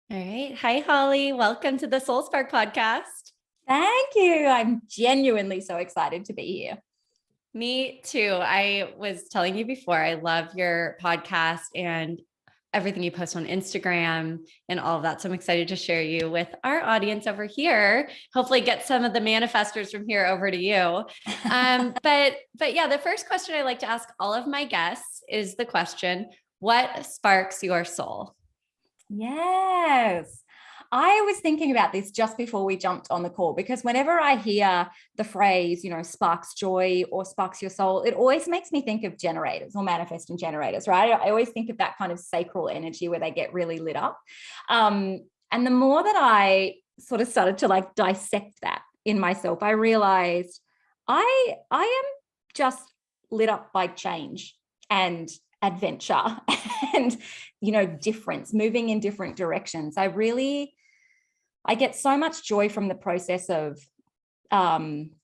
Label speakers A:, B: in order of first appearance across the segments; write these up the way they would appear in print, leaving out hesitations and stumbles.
A: All right. Hi, Holly. Welcome to the Soul Spark podcast.
B: Thank you. I'm genuinely so excited to be here.
A: Me too. I was telling you before, I love your podcast and everything you post on Instagram and all of that. So I'm excited to share you with our audience over here. Hopefully get some of the manifestors from here over to you. But yeah, the first question I like to ask all of my guests is the question, what sparks your soul?
B: Yes. I was thinking about this just before we jumped on the call, because whenever I hear the phrase, sparks joy or sparks your soul, it always makes me think of generators or manifesting generators, right? I always think of that kind of sacral energy where they get really lit up. And the more that I sort of started to dissect that in myself, I realized I am just lit up by change and adventure and difference, moving in different directions. I get so much joy from the process of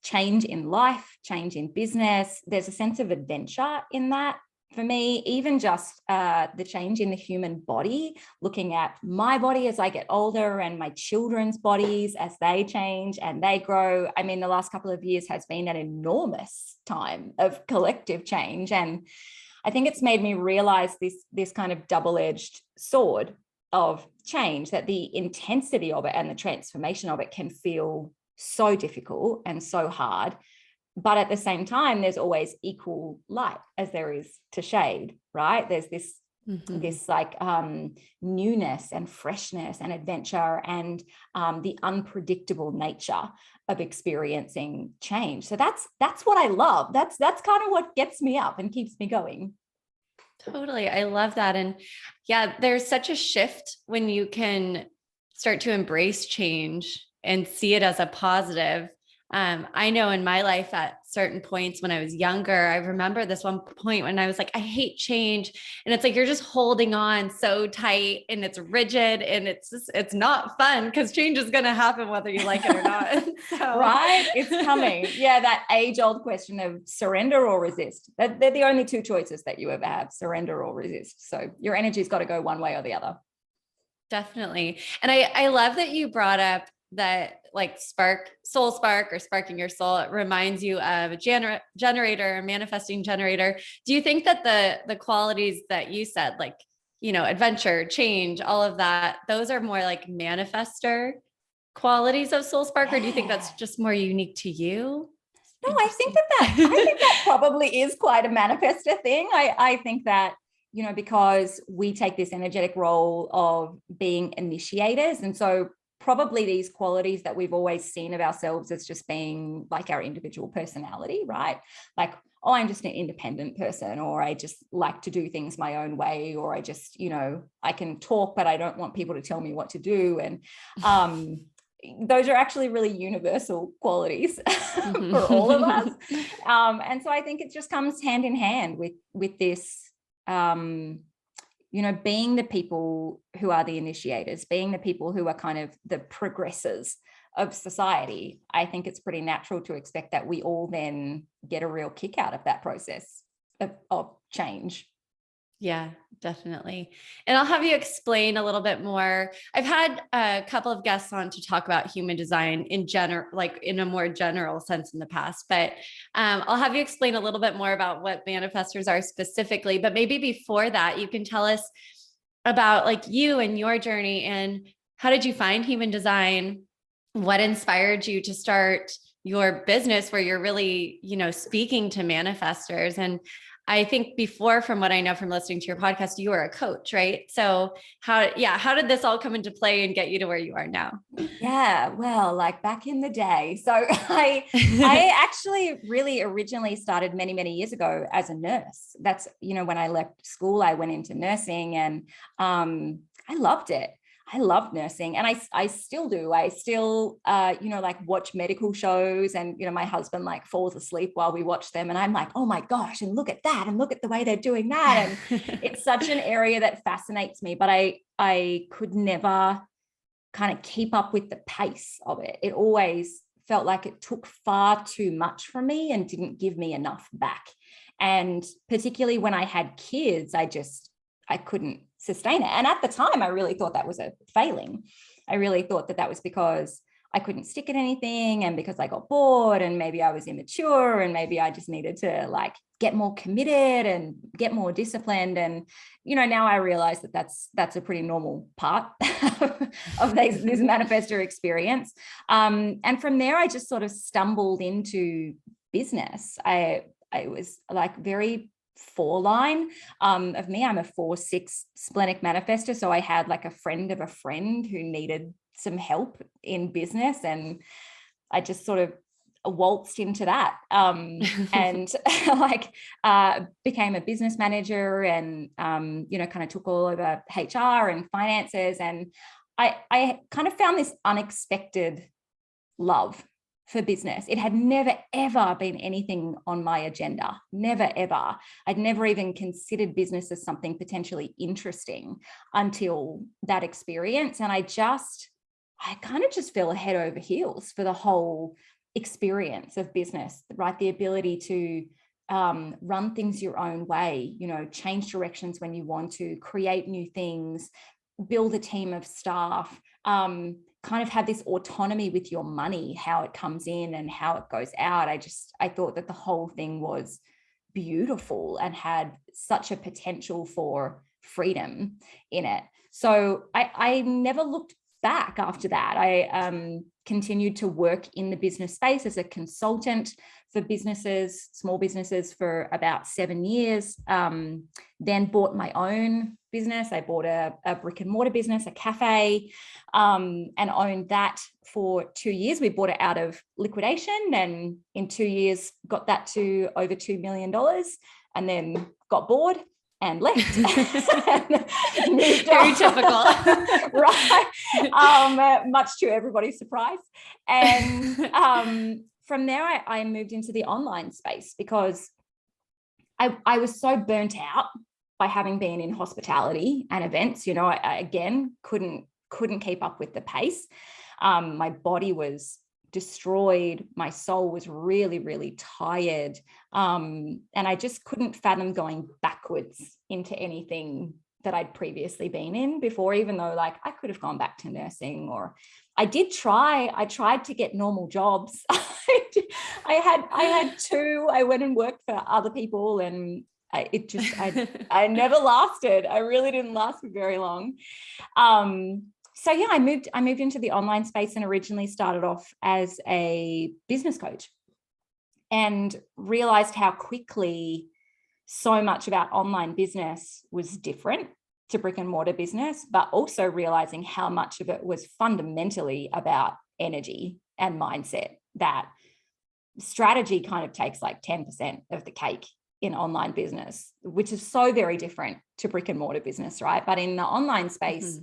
B: change in life, change in business. There's a sense of adventure in that for me, even just the change in the human body, looking at my body as I get older and my children's bodies as they change and they grow. I mean, the last couple of years has been an enormous time of collective change. And I think it's made me realize this kind of double-edged sword of change, that the intensity of it and the transformation of it can feel so difficult and so hard. But at the same time, there's always equal light as there is to shade, right? There's this newness and freshness and adventure and the unpredictable nature of experiencing change. So that's what I love. That's kind of what gets me up and keeps me going.
A: Totally. I love that. And yeah, there's such a shift when you can start to embrace change and see it as a positive. I know in my life at certain points when I was younger, I remember this one point when I was like, I hate change. And it's like, you're just holding on so tight and it's rigid and it's not fun because change is going to happen whether you like it or not. So.
B: Right? It's coming. Yeah. That age old question of surrender or resist. They're the only two choices that you ever have, surrender or resist. So your energy's got to go one way or the other.
A: Definitely. And I love that you brought up that like soul spark or sparking your soul. It reminds you of a generator, a manifesting generator. Do you think that the qualities that you said, like, adventure, change, all of that, those are more like manifestor qualities of soul spark? Yeah. Or do you think that's just more unique to you?
B: No, I think that probably is quite a manifestor thing. I think that, because we take this energetic role of being initiators. And so probably these qualities that we've always seen of ourselves as just being like our individual personality, right? Like, oh, I'm just an independent person, or I just like to do things my own way, or I just, I can talk, but I don't want people to tell me what to do. And those are actually really universal qualities for all of us. And so I think it just comes hand in hand with this, being the people who are the initiators, being the people who are kind of the progressors of society. I think it's pretty natural to expect that we all then get a real kick out of that process of change.
A: Yeah, definitely. And I'll have you explain a little bit more. I've had a couple of guests on to talk about human design in general, like in a more general sense in the past, but I'll have you explain a little bit more about what manifestors are specifically. But maybe before that, you can tell us about like you and your journey and how did you find human design? What inspired you to start your business where you're really, speaking to manifestors? And I think before, from what I know from listening to your podcast, you were a coach, right? So how did this all come into play and get you to where you are now?
B: Yeah, well, like back in the day. So I actually really originally started many, many years ago as a nurse. That's, when I left school, I went into nursing and I loved it. I love nursing and I still do. I still, watch medical shows and, my husband falls asleep while we watch them. And I'm like, oh my gosh, and look at that. And look at the way they're doing that. And it's such an area that fascinates me, but I could never kind of keep up with the pace of it. It always felt like it took far too much from me and didn't give me enough back. And particularly when I had kids, I couldn't sustain it. And at the time, I really thought that was a failing. I really thought that was because I couldn't stick at anything, and because I got bored, and maybe I was immature, and maybe I just needed to like get more committed and get more disciplined. And, you know, now I realize that that's a pretty normal part of this manifestor experience. And from there, I just sort of stumbled into business. I was like very 4-line of me. I'm a 4/6 splenic manifestor. So I had like a friend of a friend who needed some help in business, and I just sort of waltzed into that and like became a business manager, and you know, kind of took all over HR and finances. And I kind of found this unexpected love for business. It had never, ever been anything on my agenda. Never, ever. I'd never even considered business as something potentially interesting until that experience. And I kind of just fell head over heels for the whole experience of business, right? The ability to run things your own way, you know, change directions when you want to, create new things, build a team of staff, kind of have this autonomy with your money, how it comes in and how it goes out. I thought that the whole thing was beautiful and had such a potential for freedom in it. So I never looked back after that. I continued to work in the business space as a consultant for businesses, small businesses, for about 7 years. Then bought my own business. I bought a brick and mortar business, a cafe, and owned that for 2 years. We bought it out of liquidation, and in 2 years got that to over $2 million, and then got bored and left.
A: Very typical.
B: Right. Much to everybody's surprise. And from there, I moved into the online space because I was so burnt out by having been in hospitality and events. You know, I again couldn't keep up with the pace. My body was destroyed. My soul was really, really tired. And I just couldn't fathom going backwards into anything that I'd previously been in before, even though like I could have gone back to nursing, or I tried to get normal jobs. I had two. I went and worked for other people, and I never lasted. I really didn't last for very long. So yeah, I moved into the online space, and originally started off as a business coach, and realized how quickly so much about online business was different to brick and mortar business, but also realizing how much of it was fundamentally about energy and mindset. That strategy kind of takes like 10% of the cake in online business, which is so very different to brick and mortar business, right? But in the online space,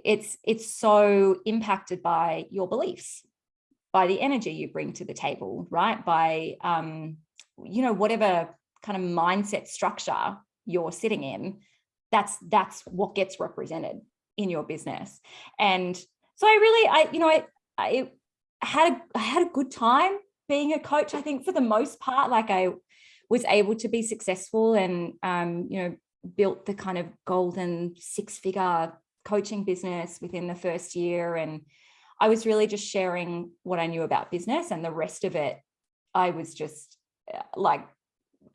B: it's so impacted by your beliefs, by the energy you bring to the table, right? By, you know, whatever kind of mindset structure you're sitting in, that's what gets represented in your business. And so I had a good time being a coach. I think for the most part, like I was able to be successful, and, you know, built the kind of golden 6-figure coaching business within the first year. And I was really just sharing what I knew about business, and the rest of it, I was just like,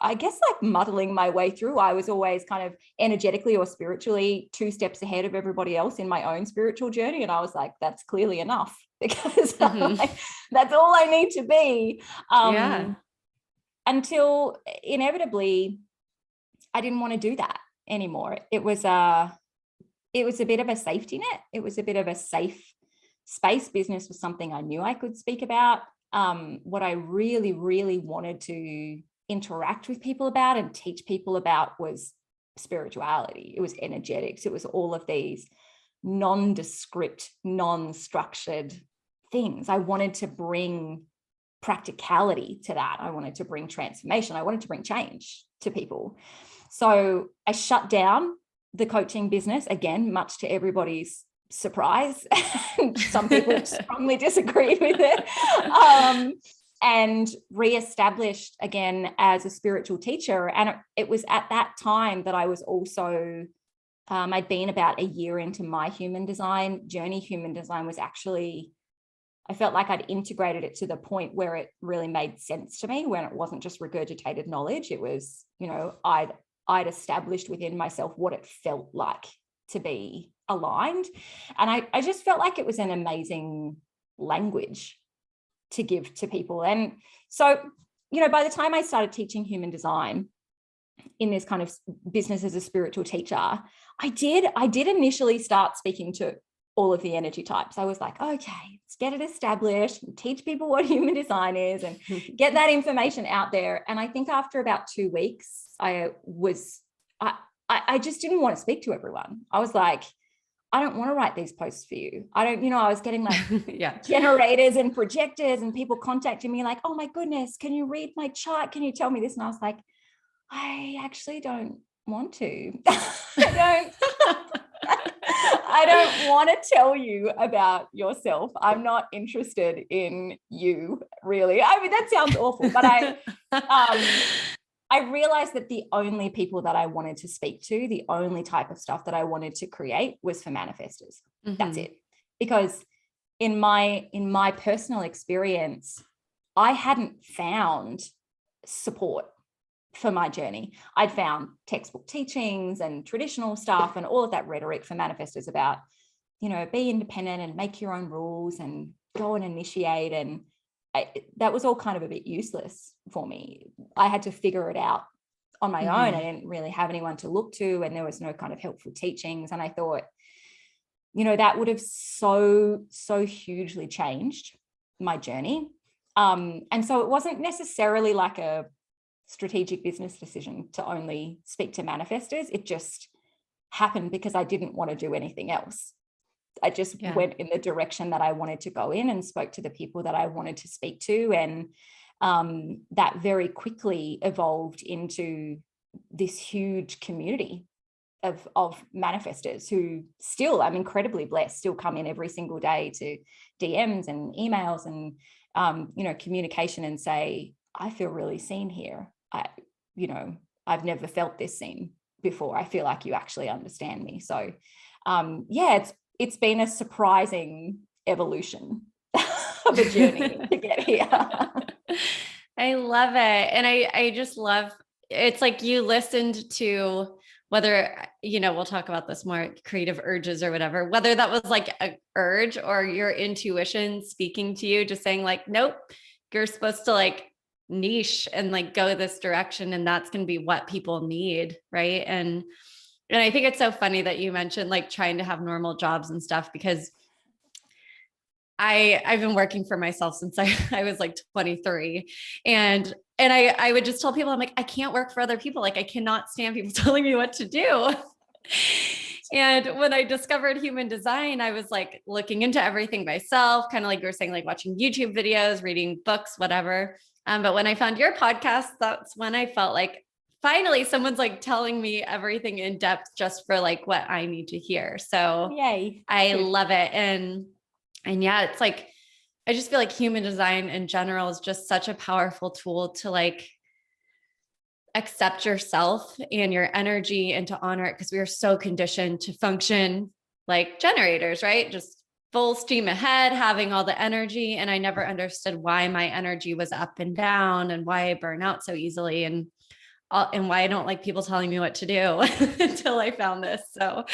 B: I guess like muddling my way through. I was always kind of energetically or spiritually 2 steps ahead of everybody else in my own spiritual journey. And I was like, that's clearly enough, because like, that's all I need to be. Until inevitably, I didn't want to do that anymore. It was a bit of a safety net. It was a bit of a safe space. Business was something I knew I could speak about. What I really, really wanted to interact with people about and teach people about was spirituality. It was energetics. It was all of these nondescript, non-structured things. I wanted to bring practicality to that. I wanted to bring transformation. I wanted to bring change to people. So I shut down the coaching business, again, much to everybody's surprise. Some people strongly disagreed with it. And reestablished again as a spiritual teacher. And it was at that time that I was also I'd been about a year into my human design journey. Human design was actually, I felt like I'd integrated it to the point where it really made sense to me, when it wasn't just regurgitated knowledge. It was, I'd established within myself what it felt like to be aligned. And I just felt like it was an amazing language to give to people. And so, by the time I started teaching human design in this kind of business as a spiritual teacher, I did initially start speaking to all of the energy types. I was like, okay, let's get it established and teach people what human design is and get that information out there. And I think after about 2 weeks, I just didn't want to speak to everyone. I was like, I don't want to write these posts for you. I was getting like generators and projectors and people contacting me like, oh my goodness, can you read my chart? Can you tell me this? And I was like, I actually don't want to. I don't want to tell you about yourself. I'm not interested in you, really. I mean, that sounds awful, but I realized that the only people that I wanted to speak to, the only type of stuff that I wanted to create was for manifestors. Mm-hmm. That's it. Because in my personal experience, I hadn't found support for my journey. I'd found textbook teachings and traditional stuff and all of that rhetoric for manifestors about, be independent and make your own rules and go and initiate. And that was all kind of a bit useless for me. I had to figure it out on my own. I didn't really have anyone to look to, and there was no kind of helpful teachings. And I thought, that would have so hugely changed my journey. And so it wasn't necessarily like a strategic business decision to only speak to manifestors. It just happened because I didn't want to do anything else. I just went in the direction that I wanted to go in and spoke to the people that I wanted to speak to. And that very quickly evolved into this huge community of manifestors who still, I'm incredibly blessed, still come in every single day to DMs and emails and, communication and say, I feel really seen here. I've never felt this seen before. I feel like you actually understand me. So it's been a surprising evolution of a journey to get here.
A: I love it. And I just love, it's like you listened to, whether, we'll talk about this more, creative urges or whatever, whether that was like an urge or your intuition speaking to you, just saying like, nope, you're supposed to like niche and like go this direction. And that's going to be what people need. Right. And I think it's so funny that you mentioned like trying to have normal jobs and stuff, because I've been working for myself since I was like 23. And I would just tell people, I'm like, I can't work for other people. Like, I cannot stand people telling me what to do. And when I discovered human design, I was like looking into everything myself, kind of like you were saying, like watching YouTube videos, reading books, whatever. But when I found your podcast, that's when I felt like finally someone's like telling me everything in depth just for like what I need to hear. So
B: yay.
A: I love it. And yeah, it's like, I just feel like human design in general is just such a powerful tool to like accept yourself and your energy and to honor it, because we are so conditioned to function like generators, right? Just full steam ahead, having all the energy. And I never understood why my energy was up and down and why I burn out so easily and why I don't like people telling me what to do until I found this. So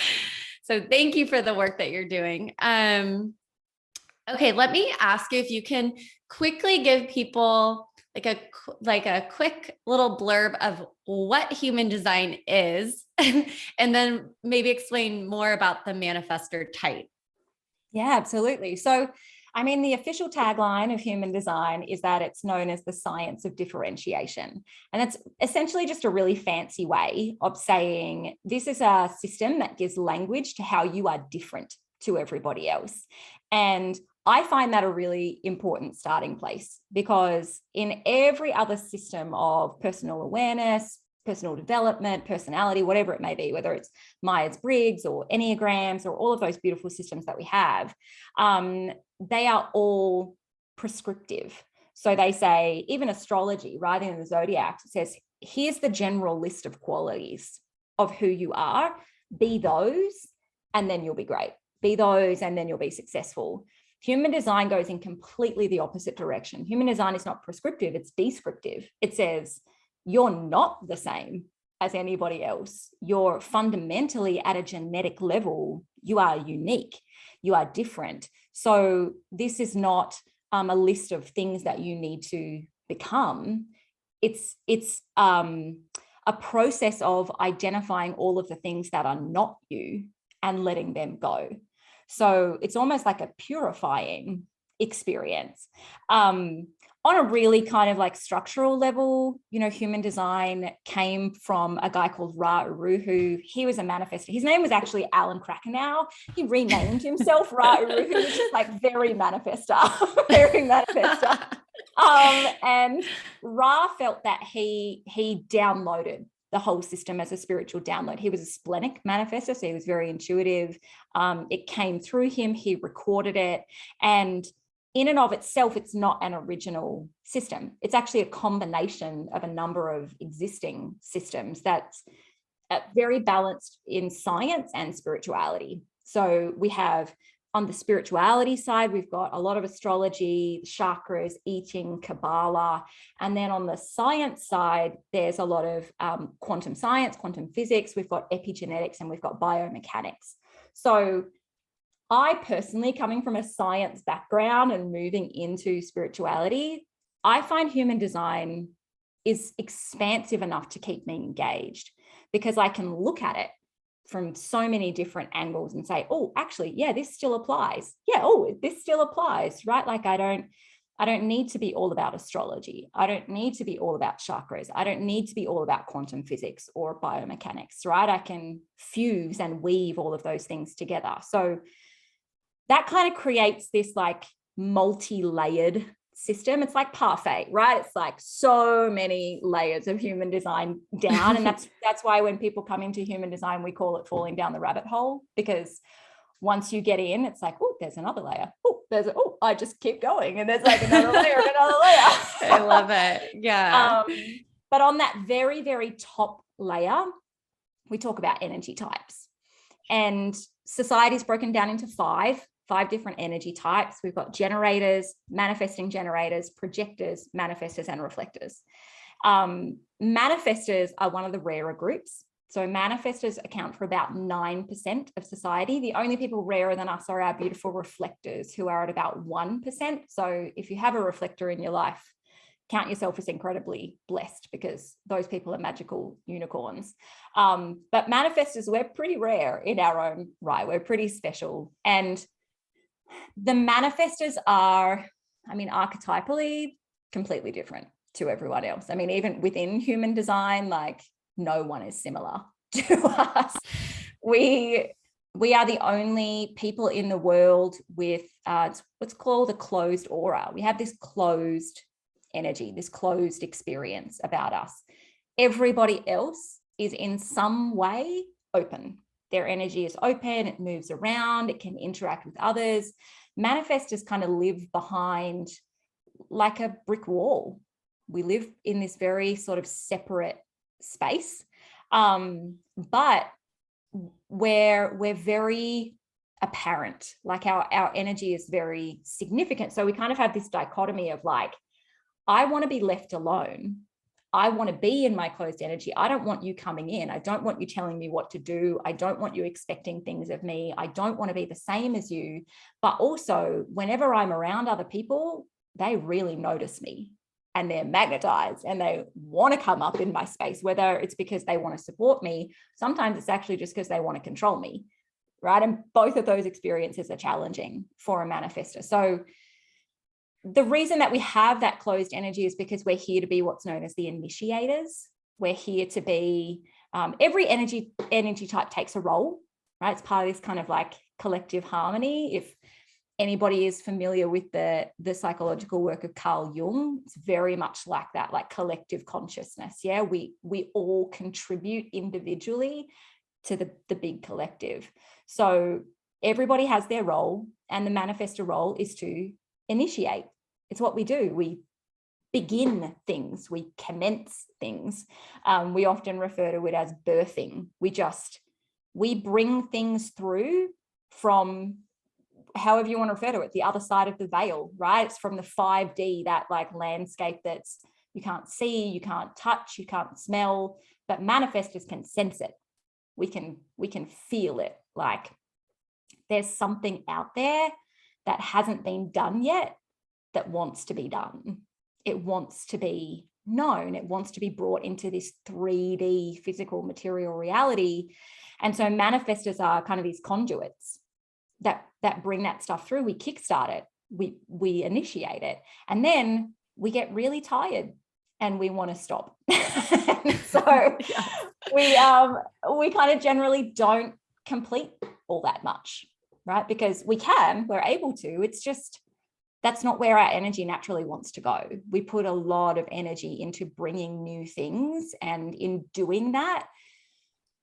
A: thank you for the work that you're doing. Okay, let me ask you if you can quickly give people like a quick little blurb of what human design is, and then maybe explain more about the Manifestor Type.
B: Yeah, absolutely. So, I mean, the official tagline of human design is that it's known as the science of differentiation. And that's essentially just a really fancy way of saying this is a system that gives language to how you are different to everybody else. And I find that a really important starting place, because in every other system of personal awareness, personal development, personality, whatever it may be, whether it's Myers-Briggs or Enneagrams or all of those beautiful systems that we have, they are all prescriptive. So they say, even astrology, right, in the zodiac, says, here's the general list of qualities of who you are. be those, and then you'll be great. Be those, and then you'll be successful. Human design goes in completely the opposite direction. Human design is not prescriptive, it's descriptive. It says, you're not the same as anybody else. You're fundamentally at a genetic level, you are unique, you are different. So this is not a list of things that you need to become. It's a process of identifying all of the things that are not you and letting them go. So it's almost like a purifying experience. On a really kind of like structural level, you know, human design came from a guy called Ra Uru, who he was a manifestor. His name was actually Alan Krakenow. He renamed himself Ra Uru, which is like very manifestor, very manifestor. And Ra felt that he downloaded the whole system as a spiritual download. He was a splenic manifestor, so he was very intuitive. It came through him, he recorded it, and in and of itself, it's not an original system. It's actually a combination of a number of existing systems that's very balanced in science and spirituality. So we have, on the spirituality side, we've got a lot of astrology, chakras, I Ching, Kabbalah. And then on the science side, there's a lot of quantum science, quantum physics. We've got epigenetics, and we've got biomechanics. So I personally, coming from a science background and moving into spirituality, I find human design is expansive enough to keep me engaged, because I can look at it from so many different angles and say, oh, actually, yeah, this still applies. Yeah, oh, this still applies, right? Like I don't need to be all about astrology. I don't need to be all about chakras. I don't need to be all about quantum physics or biomechanics, right? I can fuse and weave all of those things together. So that kind of creates this like multi-layered system. It's like parfait, right? It's like so many layers of human design down. And that's why when people come into human design, we call it falling down the rabbit hole, because once you get in, it's like, oh, there's another layer. Oh, I just keep going. And there's like another layer and another layer.
A: I love it. Yeah.
B: But on that very, very top layer, we talk about energy types. And society is broken down into five different energy types. We've got generators, manifesting generators, projectors, manifestors, and reflectors. Manifestors are one of the rarer groups. So manifestors account for about 9% of society. The only people rarer than us are our beautiful reflectors, who are at about 1%. So if you have a reflector in your life, count yourself as incredibly blessed, because those people are magical unicorns. But manifestors, we're pretty rare in our own right. We're pretty special. And the manifestors are, I mean, archetypally completely different to everyone else. I mean, even within human design, like no one is similar to us. We are the only people in the world with what's called a closed aura. We have this closed energy, this closed experience about us. Everybody else is in some way open. Their energy is open, it moves around, it can interact with others. Manifestors kind of live behind like a brick wall. We live in this very sort of separate space, but we're very apparent, like our energy is very significant. So we kind of have this dichotomy of like, I want to be left alone. I want to be in my closed energy. I don't want you coming in. I don't want you telling me what to do. I don't want you expecting things of me. I don't want to be the same as you. But also, whenever I'm around other people, they really notice me and they're magnetized and they want to come up in my space, whether it's because they want to support me. Sometimes it's actually just because they want to control me, right? And both of those experiences are challenging for a manifestor. So the reason that we have that closed energy is because we're here to be what's known as the initiators. We're here to be, every energy type takes a role, right? It's part of this kind of like collective harmony. If anybody is familiar with the psychological work of Carl Jung, it's very much like that, like collective consciousness. Yeah, we all contribute individually to the big collective. So everybody has their role, and the manifestor role is to initiate. It's what we do. We begin things, we commence things. We often refer to it as birthing. We just we bring things through from, however you want to refer to it, the other side of the veil, right? It's from the 5D, that like landscape that's, you can't see, you can't touch, you can't smell, but manifestors can sense it. We can feel it. Like there's something out there that hasn't been done yet that wants to be done. It wants to be known. It wants to be brought into this 3D physical material reality. And so manifestors are kind of these conduits that bring that stuff through. We kickstart it, we initiate it, and then we get really tired and we want to stop. So we kind of generally don't complete all that much, right? Because we're able to, it's just, that's not where our energy naturally wants to go. We put a lot of energy into bringing new things. And in doing that,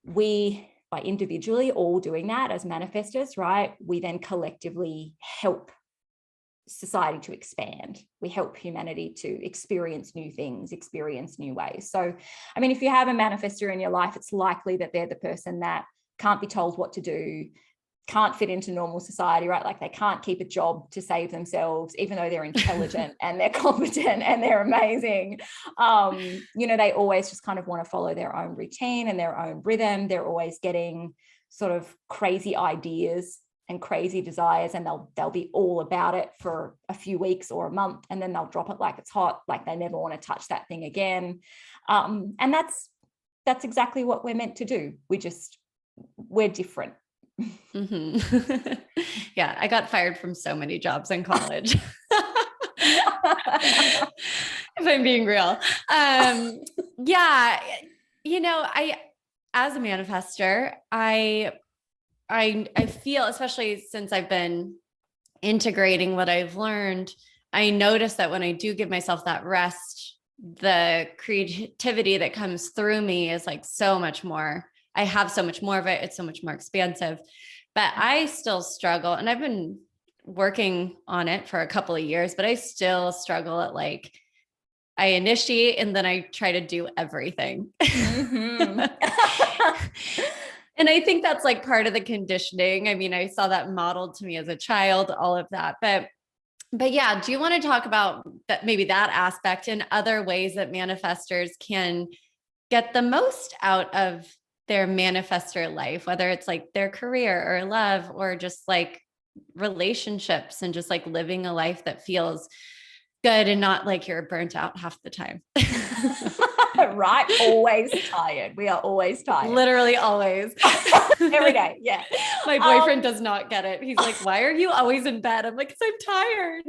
B: we, by individually all doing that as manifestors, right, we then collectively help society to expand. We help humanity to experience new things, experience new ways. So, I mean, if you have a manifestor in your life, it's likely that they're the person that can't be told what to do, can't fit into normal society, right? Like they can't keep a job to save themselves, even though they're intelligent and they're competent and they're amazing. They always just kind of want to follow their own routine and their own rhythm. They're always getting sort of crazy ideas and crazy desires, and they'll be all about it for a few weeks or a month, and then they'll drop it like it's hot, like they never want to touch that thing again. And that's exactly what we're meant to do. We're different.
A: Mm-hmm. Yeah, I got fired from so many jobs in college. If I'm being real. Yeah, as a manifestor, I feel, especially since I've been integrating what I've learned, I notice that when I do give myself that rest, the creativity that comes through me is like so much more. I have so much more of it. It's so much more expansive, but I still struggle, and I've been working on it for a couple of years, but I still struggle at like, I initiate and then I try to do everything. Mm-hmm. And I think that's like part of the conditioning. I mean, I saw that modeled to me as a child, all of that, but yeah, do you want to talk about that, maybe that aspect, and other ways that manifestors can get the most out of their manifestor life, whether it's like their career or love or just like relationships, and just like living a life that feels good and not like you're burnt out half the time.
B: Right? Always tired. We are always tired.
A: Literally always.
B: Every day. Yeah.
A: My boyfriend does not get it. He's like, why are you always in bed? I'm like, 'cause I'm tired.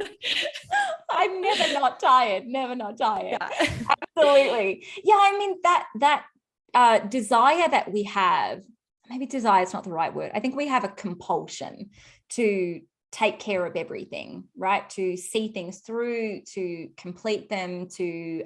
B: I'm never not tired. Never not tired.
A: Yeah.
B: Absolutely. Yeah. I mean, that desire that we have, maybe desire is not the right word. I think we have a compulsion to take care of everything, right? To see things through, to complete them, to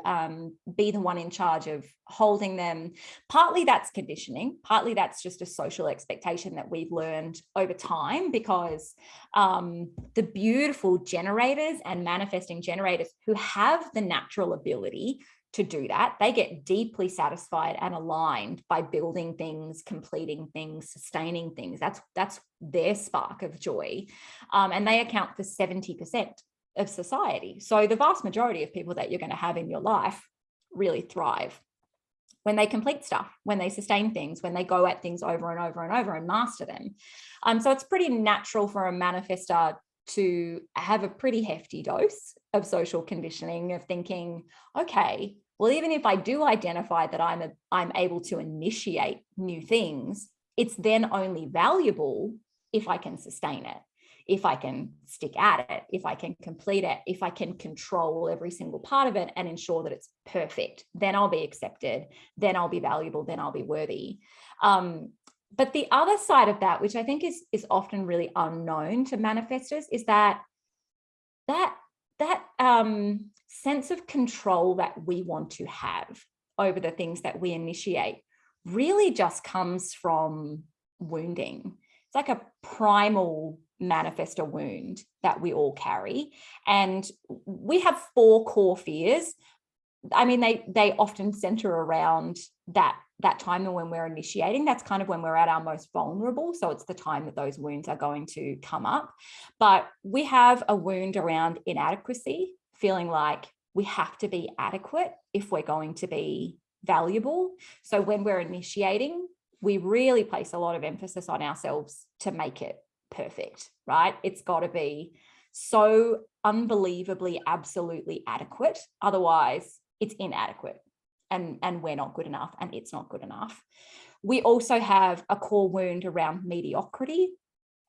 B: be the one in charge of holding them. Partly that's conditioning. Partly that's just a social expectation that we've learned over time, because the beautiful generators and manifesting generators who have the natural ability to do that, they get deeply satisfied and aligned by building things, completing things, sustaining things. That's their spark of joy. And they account for 70% of society. So the vast majority of people that you're going to have in your life really thrive when they complete stuff, when they sustain things, when they go at things over and over and over and master them. So it's pretty natural for a manifestor to have a pretty hefty dose of social conditioning, of thinking, okay, well, even if I do identify that I'm able to initiate new things, it's then only valuable if I can sustain it, if I can stick at it, if I can complete it, if I can control every single part of it and ensure that it's perfect. Then I'll be accepted, then I'll be valuable, then I'll be worthy. But the other side of that, which I think is often really unknown to manifestors, is that sense of control that we want to have over the things that we initiate really just comes from wounding. It's like a primal manifestor wound that we all carry. And we have 4 core fears. I mean, they often center around that time when we're initiating. That's kind of when we're at our most vulnerable. So it's the time that those wounds are going to come up. But we have a wound around inadequacy, feeling like we have to be adequate if we're going to be valuable. So when we're initiating, we really place a lot of emphasis on ourselves to make it perfect, right? It's got to be so unbelievably, absolutely adequate. Otherwise, it's inadequate and we're not good enough and it's not good enough. We also have a core wound around mediocrity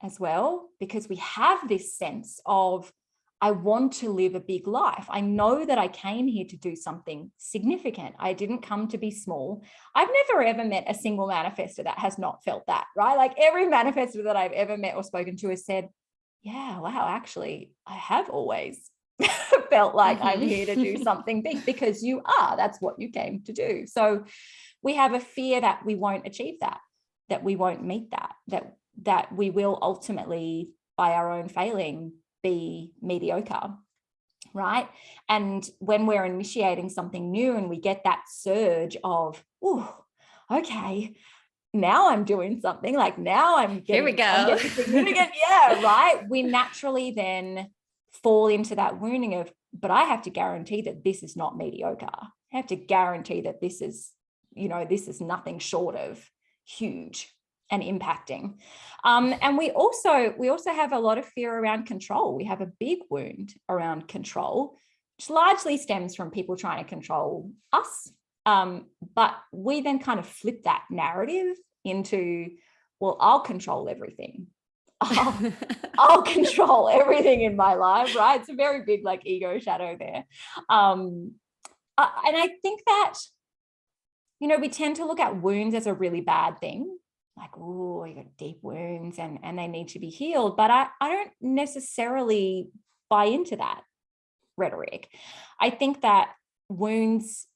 B: as well, because we have this sense of, I want to live a big life. I know that I came here to do something significant. I didn't come to be small. I've never ever met a single manifestor that has not felt that, right? Like every manifestor that I've ever met or spoken to has said, yeah, wow, actually, I have always felt like I'm here to do something big, because you are. That's what you came to do. So we have a fear that we won't achieve that we won't meet that we will ultimately, by our own failing, be mediocre, right? And when we're initiating something new and we get that surge of, oh, okay, now I'm doing something, like now I'm getting,
A: here we go.
B: I'm getting significant. Yeah, right. We naturally then fall into that wounding of, but I have to guarantee that this is not mediocre. I have to guarantee that this is, this is nothing short of huge and impacting. And we also have a lot of fear around control. We have a big wound around control, which largely stems from people trying to control us. But we then kind of flip that narrative into, well, I'll control everything. I'll control everything in my life, right? It's a very big like ego shadow there. And I think that, we tend to look at wounds as a really bad thing. Like, oh, you got deep wounds and they need to be healed. But I don't necessarily buy into that rhetoric. I think that wounds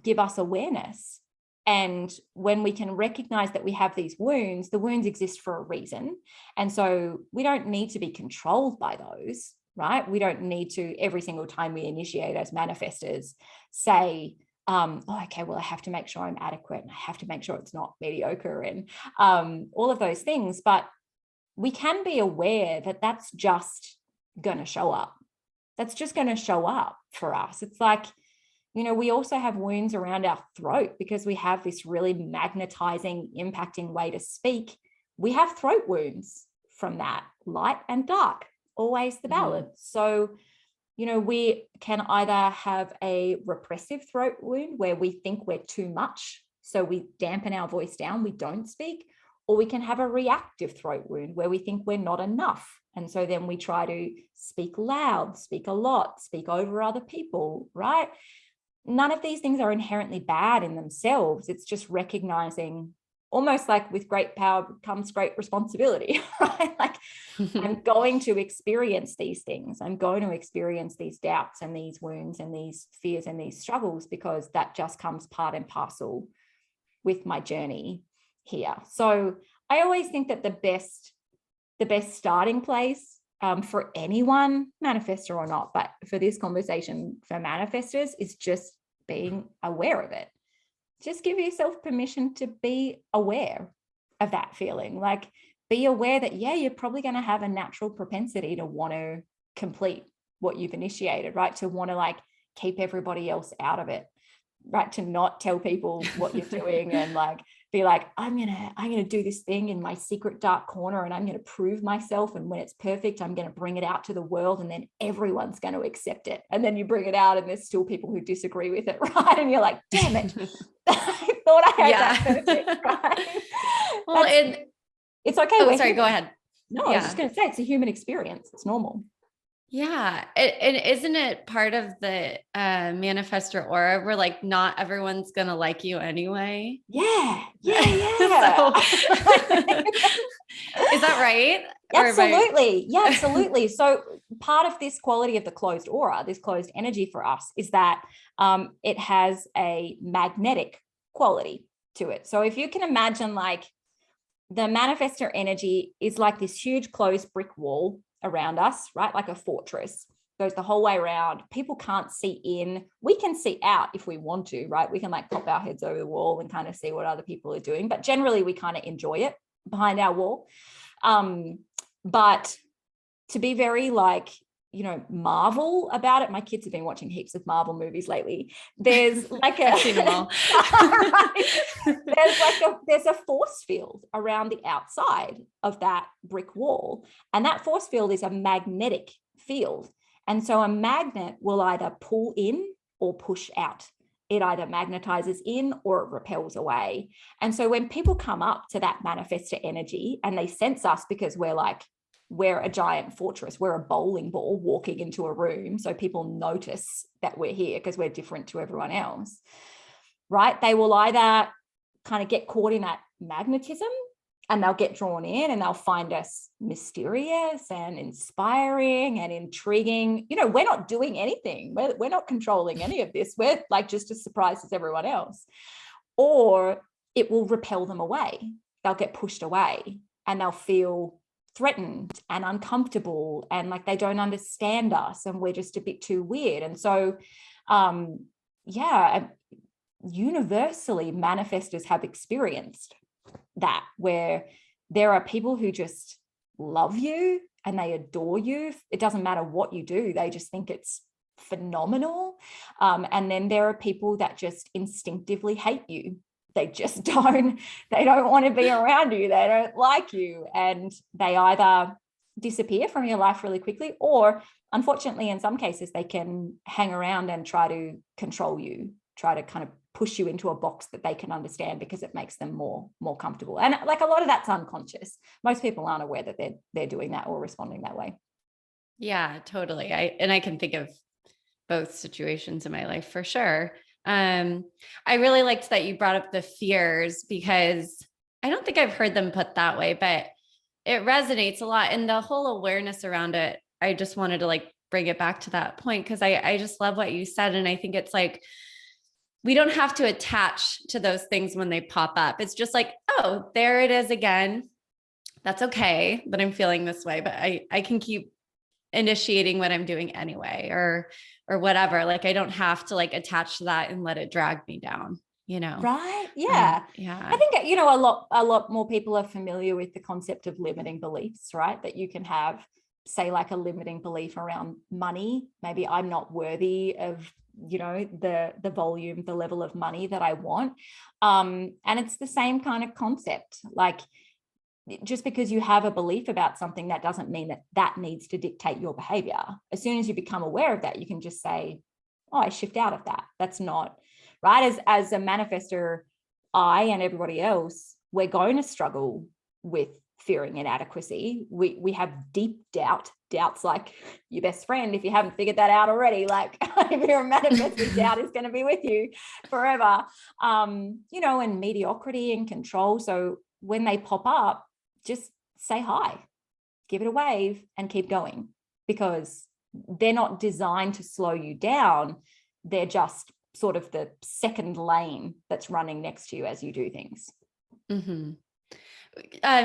B: give us awareness. And when we can recognize that we have these wounds, the wounds exist for a reason. And so we don't need to be controlled by those, right? We don't need to, every single time we initiate as manifestors, say, okay, well, I have to make sure I'm adequate and I have to make sure it's not mediocre and all of those things. But we can be aware that that's just going to show up. That's just going to show up for us. It's like, we also have wounds around our throat because we have this really magnetizing, impacting way to speak. We have throat wounds from that, light and dark, always the balance. So, we can either have a repressive throat wound where we think we're too much, so we dampen our voice down, we don't speak, or we can have a reactive throat wound where we think we're not enough. And so then we try to speak loud, speak a lot, speak over other people, right? None of these things are inherently bad in themselves. It's just recognizing, almost like with great power comes great responsibility, right? Like I'm going to experience these things. I'm going to experience these doubts and these wounds and these fears and these struggles, because that just comes part and parcel with my journey here. So I always think that the best starting place for anyone, manifestor or not, but for this conversation for manifestors, is just being aware of it. Just give yourself permission to be aware of that feeling. Like, be aware that, yeah, you're probably going to have a natural propensity to want to complete what you've initiated, right? To want to like keep everybody else out of it, right? To not tell people what you're doing and like be like, I'm gonna do this thing in my secret dark corner and I'm gonna prove myself, and when it's perfect, I'm gonna bring it out to the world, and then everyone's going to accept it. And then you bring it out and there's still people who disagree with it, right? And you're like, damn it, I thought I had that perfect, right?
A: Well,
B: it's okay.
A: Oh, sorry, go ahead.
B: No, I was just going to say, it's a human experience. It's normal.
A: Yeah. And isn't it part of the manifestor aura where like not everyone's going to like you anyway?
B: Yeah.
A: So, is that right?
B: Absolutely. Yeah, absolutely. So part of this quality of the closed aura, this closed energy for us, is that it has a magnetic quality to it. So if you can imagine, like, the manifestor energy is like this huge closed brick wall around us, right? Like a fortress. goes the whole way around. People can't see in. We can see out if we want to, right? We can like pop our heads over the wall and kind of see what other people are doing. But generally, we kind of enjoy it behind our wall. But to be very like, you know, Marvel about it. My kids have been watching heaps of Marvel movies lately. There's like a,
A: I've seen them all.
B: there's a force field around the outside of that brick wall. And that force field is a magnetic field. And so a magnet will either pull in or push out. It either magnetizes in or it repels away. And so when people come up to that manifestor energy and they sense us, because we're a giant fortress, we're a bowling ball walking into a room, so people notice that we're here because we're different to everyone else, right? They will either kind of get caught in that magnetism and they'll get drawn in and they'll find us mysterious and inspiring and intriguing. You know, we're not doing anything. We're not controlling any of this. We're like just as surprised as everyone else. Or it will repel them away. They'll get pushed away and they'll feel threatened and uncomfortable and like they don't understand us and we're just a bit too weird. And so, universally, manifestors have experienced that, where there are people who just love you and they adore you. It doesn't matter what you do. They just think it's phenomenal. And then there are people that just instinctively hate you. They just don't want to be around you. They don't like you. And they either disappear from your life really quickly, or unfortunately, in some cases, they can hang around and try to control you, try to kind of push you into a box that they can understand because it makes them more comfortable. And like a lot of that's unconscious. Most people aren't aware that they're doing that or responding that way.
A: Yeah, totally. I can think of both situations in my life for sure. I really liked that you brought up the fears, because I don't think I've heard them put that way, but it resonates a lot. And the whole awareness around it, I just wanted to like bring it back to that point, because I just love what you said. And I think it's like, we don't have to attach to those things when they pop up. It's just like, oh, there it is again. That's okay that I'm feeling this way, but I can keep initiating what I'm doing anyway, or whatever. Like, I don't have to like attach to that and let it drag me down, you know?
B: Right. Yeah.
A: Yeah.
B: I think, you know, a lot more people are familiar with the concept of limiting beliefs, right? That you can have, say, like a limiting belief around money. Maybe I'm not worthy of, you know, the volume, the level of money that I want. And it's the same kind of concept. Like, just because you have a belief about something, that doesn't mean that needs to dictate your behavior. As soon as you become aware of that, you can just say, oh, I shift out of that. That's not right. As a manifestor, I and everybody else, we're going to struggle with fearing inadequacy. We have deep doubts like your best friend. If you haven't figured that out already, like if you're a manifestor, doubt is going to be with you forever. You know, and mediocrity and control. So when they pop up, just say hi, give it a wave and keep going, because they're not designed to slow you down. They're just sort of the second lane that's running next to you as you do things.
A: Mm-hmm.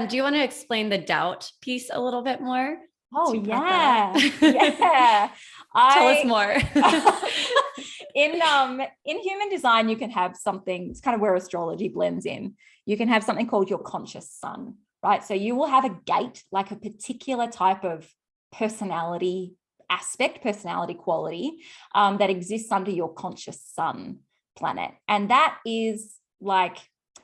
A: Do you want to explain the doubt piece a little bit more?
B: Oh, yeah. Yeah.
A: Tell us more.
B: In human design, you can have something, it's kind of where astrology blends in. You can have something called your conscious sun, right? So you will have a gate, like a particular type of personality aspect, personality quality that exists under your conscious sun planet. And that is like,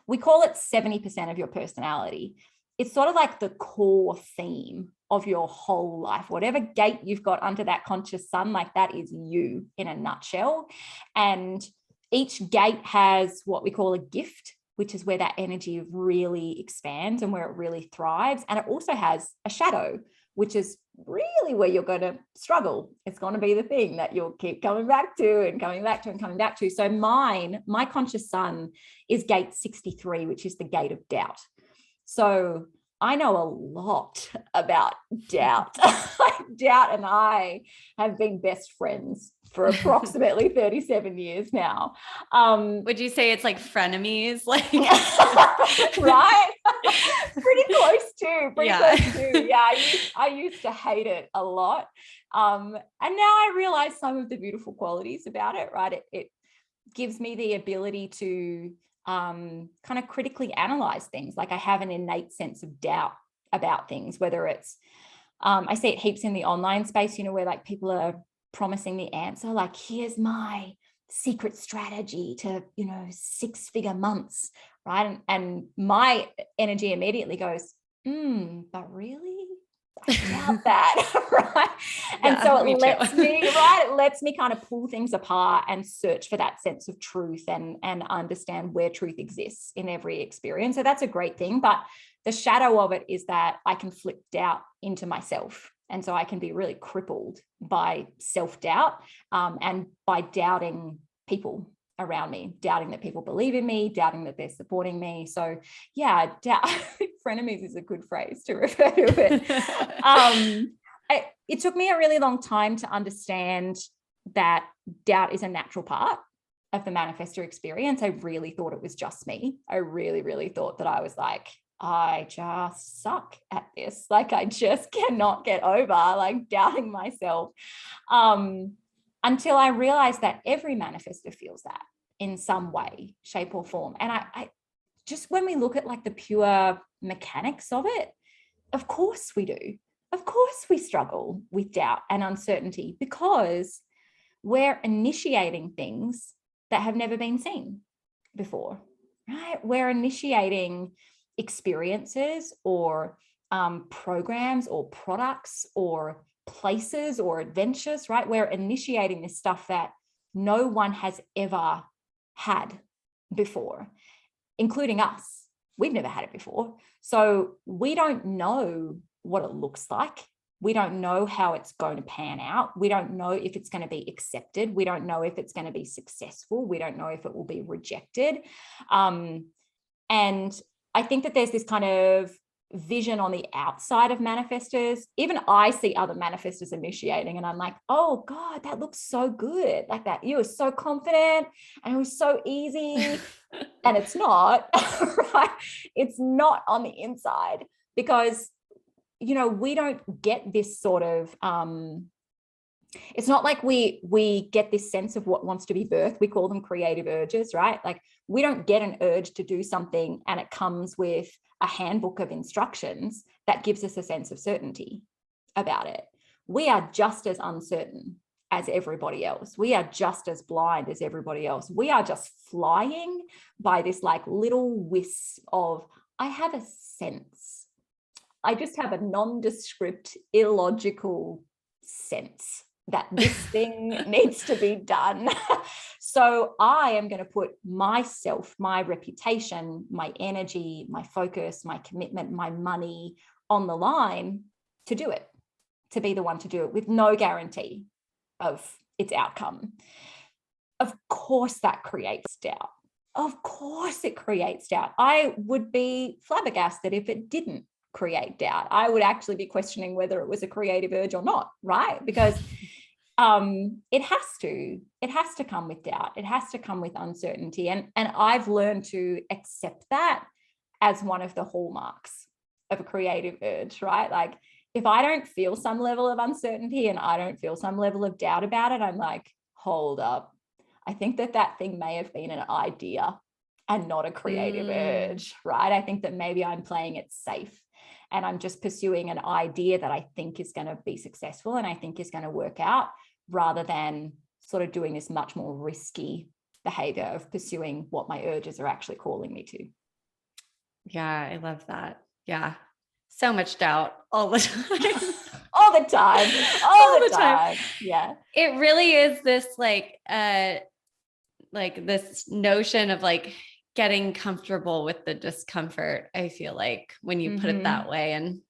B: we call it 70% of your personality. It's sort of like the core theme of your whole life. Whatever gate you've got under that conscious sun, like that is you in a nutshell. And each gate has what we call a gift, which is where that energy really expands and where it really thrives. And it also has a shadow, which is really where you're going to struggle. It's going to be the thing that you'll keep coming back to and coming back to and coming back to. So my conscious sun is gate 63, which is the gate of doubt. So I know a lot about doubt. Doubt and I have been best friends for approximately 37 years now.
A: Would you say it's like frenemies? Like,
B: right? Pretty close to, Yeah, I used to hate it a lot. And now I realize some of the beautiful qualities about it, right? It gives me the ability to kind of critically analyze things. Like I have an innate sense of doubt about things, whether it's, I see it heaps in the online space, where like people are promising the answer, like, here's my secret strategy to, 6-figure months, right? And my energy immediately goes, but really? I doubt that, right? And so it lets me kind of pull things apart and search for that sense of truth and understand where truth exists in every experience. So that's a great thing. But the shadow of it is that I can flip doubt into myself. And so I can be really crippled by self-doubt and by doubting people around me, doubting that people believe in me, doubting that they're supporting me. So yeah, frenemies is a good phrase to refer to it. It took me a really long time to understand that doubt is a natural part of the manifestor experience. I really thought it was just me. I really, really thought that I was like, I just suck at this. Like I just cannot get over like doubting myself. Until I realized that every manifestor feels that in some way, shape or form. And I just, when we look at like the pure mechanics of it, of course we do. Of course we struggle with doubt and uncertainty because we're initiating things that have never been seen before, right? We're initiating experiences or programs or products or places or adventures, right? We're initiating this stuff that no one has ever had before, including us. We've never had it before. So we don't know what it looks like. We don't know how it's going to pan out. We don't know if it's going to be accepted. We don't know if it's going to be successful. We don't know if it will be rejected. And I think that there's this kind of vision on the outside of manifestors. Even I see other manifestors initiating and I'm like, oh God, that looks so good. Like that, you were so confident and it was so easy. And it's not, right? It's not on the inside because, we don't get this sort of, it's not like we get this sense of what wants to be birthed. We call them creative urges, right? Like we don't get an urge to do something and it comes with a handbook of instructions that gives us a sense of certainty about it. We are just as uncertain as everybody else. We are just as blind as everybody else. We are just flying by this like little wisp of, I have a sense. I just have a nondescript, illogical sense that this thing needs to be done. So I am going to put myself, my reputation, my energy, my focus, my commitment, my money on the line to do it, to be the one to do it with no guarantee of its outcome. Of course that creates doubt. Of course it creates doubt. I would be flabbergasted if it didn't create doubt. I would actually be questioning whether it was a creative urge or not, right? Because it has to come with doubt. It has to come with uncertainty. And I've learned to accept that as one of the hallmarks of a creative urge, right? Like if I don't feel some level of uncertainty and I don't feel some level of doubt about it, I'm like, hold up. I think that thing may have been an idea and not a creative urge, right? I think that maybe I'm playing it safe and I'm just pursuing an idea that I think is going to be successful and I think is going to work out, rather than sort of doing this much more risky behavior of pursuing what my urges are actually calling me to.
A: Yeah, I love that. Yeah. So much doubt all the time.
B: All the time. All the time. Yeah.
A: It really is this like this notion of like getting comfortable with the discomfort, I feel like, when you put it that way. And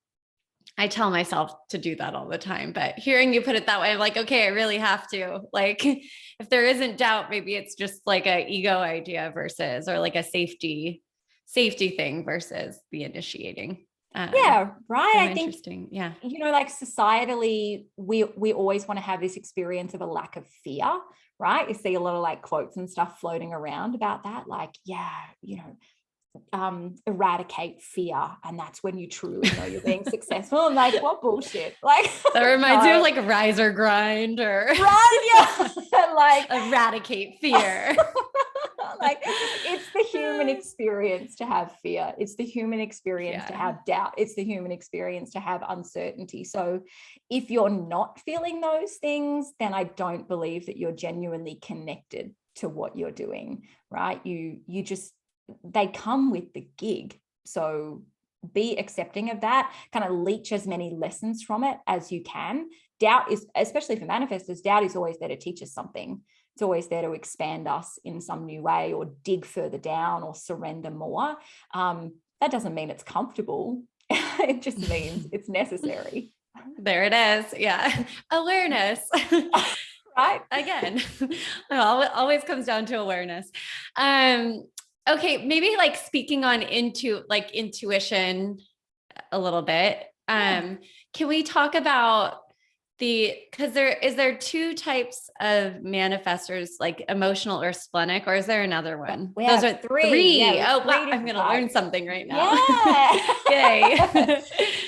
A: I tell myself to do that all the time, but hearing you put it that way, I'm like, okay, I really have to. Like, if there isn't doubt, maybe it's just like a ego idea versus, or like a safety thing versus the initiating.
B: Yeah, right.
A: So
B: I think,
A: interesting. Yeah.
B: Like societally, we always want to have this experience of a lack of fear, right? You see a lot of like quotes and stuff floating around about that. Like, yeah, eradicate fear, and that's when you truly know you're being successful. I'm like, what bullshit? Like,
A: that reminds me of like rise or grind, or
B: right? Yeah, like
A: eradicate fear.
B: Like, it's the human experience to have fear. It's the human experience to have doubt. It's the human experience to have uncertainty. So if you're not feeling those things, then I don't believe that you're genuinely connected to what you're doing, right? You just, they come with the gig. So be accepting of that, kind of leech as many lessons from it as you can. Doubt is, especially for manifestors, doubt is always there to teach us something. It's always there to expand us in some new way, or dig further down, or surrender more. That doesn't mean it's comfortable. It just means it's necessary.
A: There it is. Yeah. Awareness.
B: Right.
A: Again, it always comes down to awareness. Okay. Maybe like speaking on intuition a little bit. Can we talk about because there two types of manifestors, like emotional or splenic, or is there another one?
B: Those are three.
A: Yeah, wow, I'm going to learn something right now.
B: Yeah. Yay.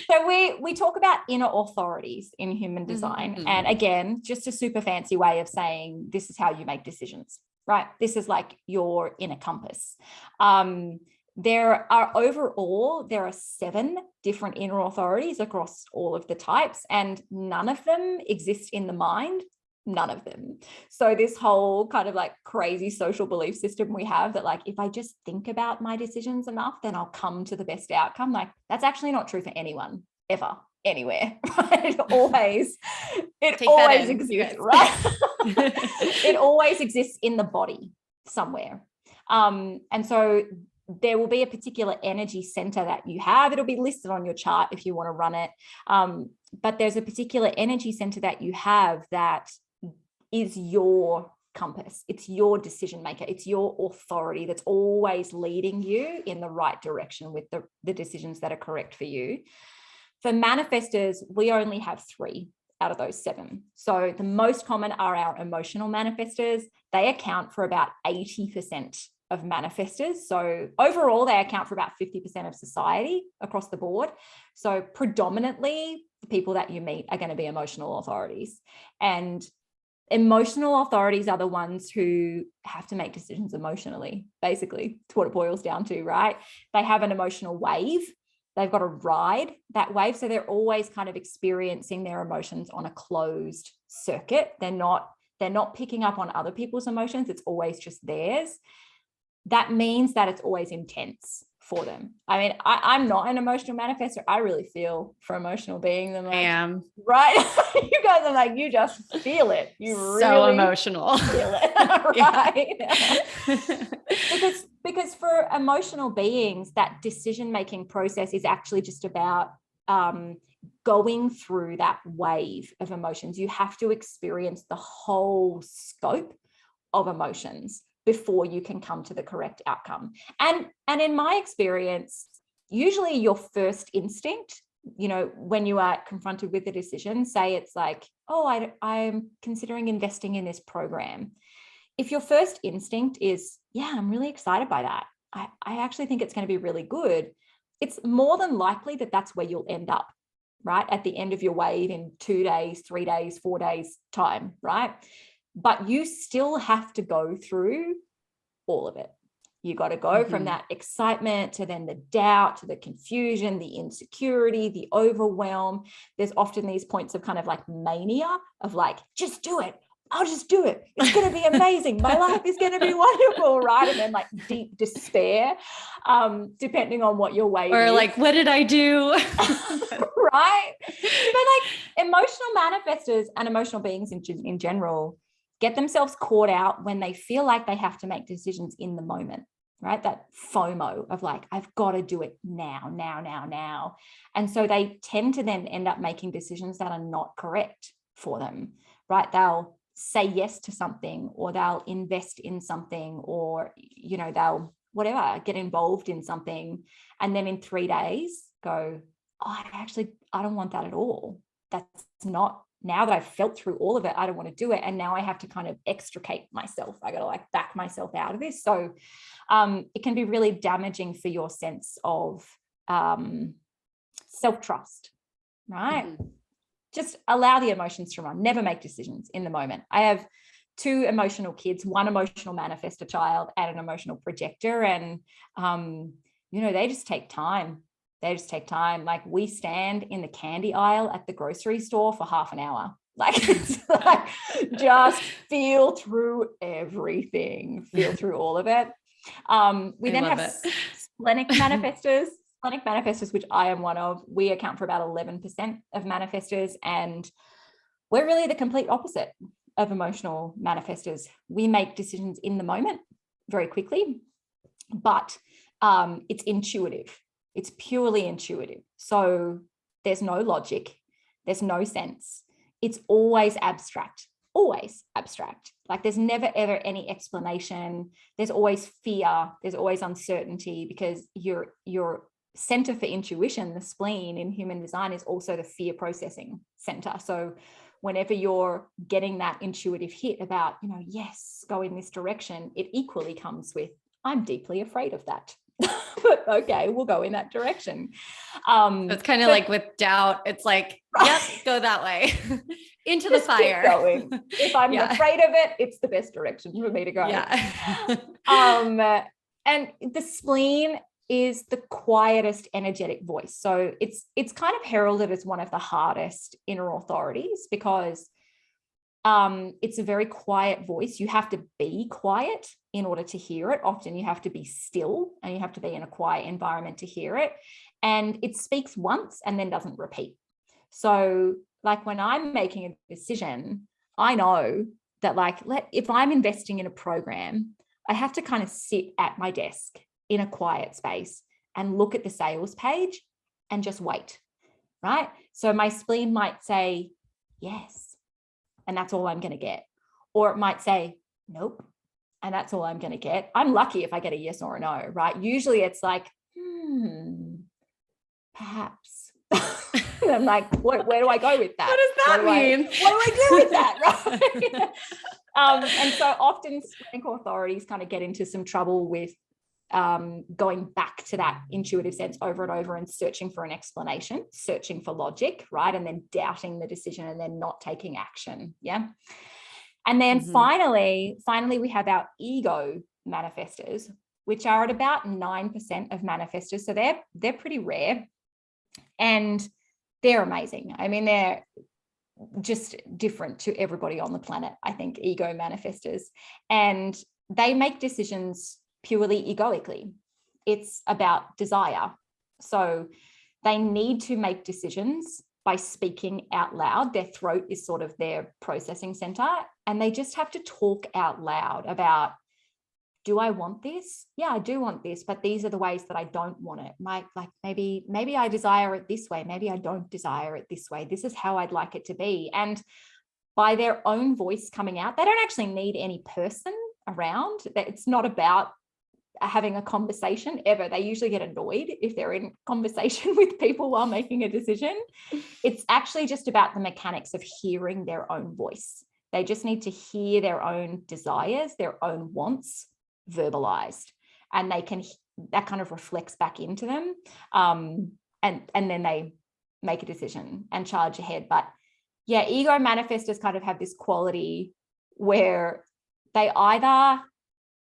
B: So we talk about inner authorities in human design. Mm-hmm. And again, just a super fancy way of saying this is how you make decisions, right? This is like your inner compass. There are 7 different inner authorities across all of the types, and none of them exist in the mind. None of them. So this whole kind of like crazy social belief system we have that like, if I just think about my decisions enough, then I'll come to the best outcome. Like, that's actually not true for anyone, ever, anywhere. Right? It always exists, right? It always exists in the body somewhere. And so there will be a particular energy center that you have. It'll be listed on your chart if you want to run it. But there's a particular energy center that you have that is your compass. It's your decision maker. It's your authority that's always leading you in the right direction with the decisions that are correct for you. For manifestors, we only have 3 out of those 7. So the most common are our emotional manifestors. They account for about 80% of manifestors. So overall, they account for about 50% of society across the board. So predominantly, the people that you meet are going to be emotional authorities. And emotional authorities are the ones who have to make decisions emotionally. Basically, it's what it boils down to, right? They have an emotional wave. They've got to ride that wave. So they're always kind of experiencing their emotions on a closed circuit. They're not picking up on other people's emotions. It's always just theirs. That means that it's always intense for them. I mean, I'm not an emotional manifestor. I really feel for emotional beings. I
A: am.
B: Right? You guys are like, you just feel it. You
A: so really emotional.
B: Feel it. Right? because for emotional beings, that decision-making process is actually just about going through that wave of emotions. You have to experience the whole scope of emotions before you can come to the correct outcome. And in my experience, usually your first instinct, when you are confronted with a decision, say it's like, oh, I'm considering investing in this program. If your first instinct is, yeah, I'm really excited by that. I actually think it's going to be really good. It's more than likely that that's where you'll end up, right? At the end of your wave in 2 days, 3 days, 4 days time, right? But you still have to go through all of it. You got to go from that excitement to then the doubt, to the confusion, the insecurity, the overwhelm. There's often these points of kind of like mania of like, just do it. I'll just do it. It's going to be amazing. My life is going to be wonderful, right? And then like deep despair, depending on what your wave
A: or
B: is.
A: Like, what did I do?
B: Right? But like emotional manifestors and emotional beings in general get themselves caught out when they feel like they have to make decisions in the moment, right? That FOMO of like, I've got to do it now. And so they tend to then end up making decisions that are not correct for them, right? They'll say yes to something, or they'll invest in something, or, they'll whatever, get involved in something. And then in 3 days go, oh, I don't want that at all. That's not now that I've felt through all of it, I don't want to do it. And now I have to kind of extricate myself. I got to like back myself out of this. So it can be really damaging for your sense of self-trust, right? Mm-hmm. Just allow the emotions to run, never make decisions in the moment. I have 2 emotional kids, one emotional manifestor child and an emotional projector. And, they just take time. They just take time. Like we stand in the candy aisle at the grocery store for half an hour. Like it's like just feel through everything, feel through all of it. We then have splenic manifestors. Splenic manifestors, which I am one of, we account for about 11% of manifestors, and we're really the complete opposite of emotional manifestors. We make decisions in the moment very quickly, but it's intuitive. It's purely intuitive. So there's no logic, there's no sense. It's always abstract. Like there's never ever any explanation. There's always fear. There's always uncertainty, because your center for intuition, the spleen in human design, is also the fear processing center. So whenever you're getting that intuitive hit about, yes, go in this direction, it equally comes with, I'm deeply afraid of that. But okay, we'll go in that direction.
A: It's kind of like with doubt. It's like, yep, go that way into the fire.
B: Keep going. If I'm afraid of it, it's the best direction for me to go.
A: Yeah.
B: And the spleen is the quietest energetic voice. So it's kind of heralded as one of the hardest inner authorities, because it's a very quiet voice. You have to be quiet in order to hear it. Often you have to be still and you have to be in a quiet environment to hear it. And it speaks once and then doesn't repeat. So like when I'm making a decision, I know that if I'm investing in a program, I have to kind of sit at my desk in a quiet space and look at the sales page and just wait, right? So my spleen might say, yes, and that's all I'm going to get. Or it might say, nope, and that's all I'm going to get. I'm lucky if I get a yes or a no, right? Usually it's like, perhaps. And I'm like, where do I go with that?
A: What does that mean?
B: What do I do with that? Right? And so often splenic authorities kind of get into some trouble with going back to that intuitive sense over and over and searching for an explanation, searching for logic, right? And then doubting the decision and then not taking action. Yeah. And then finally, we have our ego manifestors, which are at about 9% of manifestors. So they're pretty rare and they're amazing. I mean, they're just different to everybody on the planet, I think, ego manifestors. And they make decisions purely egoically. It's about desire. So they need to make decisions by speaking out loud. Their throat is sort of their processing center, and they just have to talk out loud about, do I want this? Yeah, I do want this, but these are the ways that I don't want it. Maybe I desire it this way. Maybe I don't desire it this way. This is how I'd like it to be. And by their own voice coming out, they don't actually need any person around. It's not about having a conversation ever. They usually get annoyed if they're in conversation with people while making a decision. It's actually just about the mechanics of hearing their own voice. They just need to hear their own desires, their own wants verbalized, and that kind of reflects back into them. And then they make a decision and charge ahead. But yeah, ego manifestors kind of have this quality where they either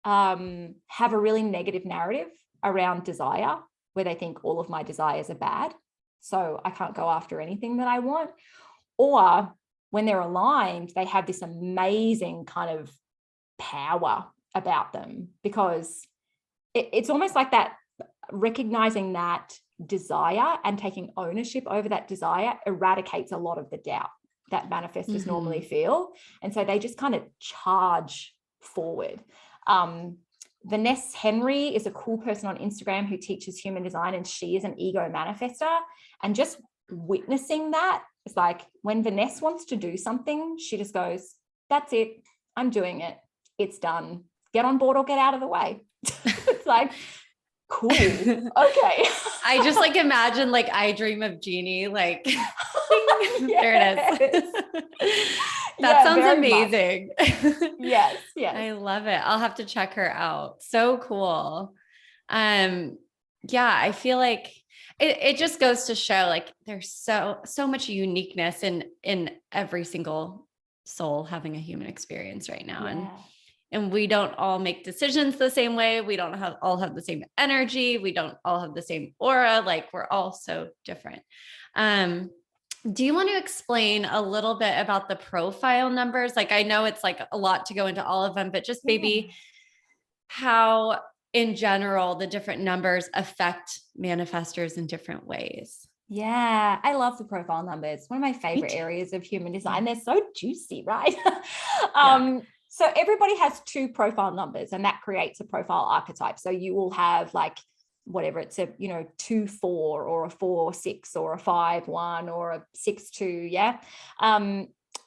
B: have a really negative narrative around desire, where they think all of my desires are bad, so I can't go after anything that I want. Or when they're aligned, they have this amazing kind of power about them, because it's almost like that, recognizing that desire and taking ownership over that desire eradicates a lot of the doubt that manifestors normally feel. And so they just kind of charge forward. Vanessa Henry is a cool person on Instagram who teaches human design, and she is an ego manifestor. And just witnessing that, it's like when Vanessa wants to do something, she just goes, that's it, I'm doing it, it's done, get on board or get out of the way. It's like, Cool. Okay.
A: I just like imagine like I dream of Jeannie, like there it is. That sounds amazing.
B: Yes.
A: I love it. I'll have to check her out. So cool. Yeah, I feel like it just goes to show like there's so much uniqueness in every single soul having a human experience right now.
B: Yeah.
A: And we don't all make decisions the same way. We don't all have the same energy. We don't all have the same aura. Like we're all so different. Do you want to explain a little bit about the profile numbers? Like, I know it's like a lot to go into all of them, but just maybe how in general, the different numbers affect manifestors in different ways.
B: Yeah, I love the profile numbers. One of my favorite areas of human design. They're so juicy, right? So everybody has 2 profile numbers, and that creates a profile archetype. So you will have like whatever, it's a 2-4 or a 4-6 or a 5-1 or a 6-2. Yeah.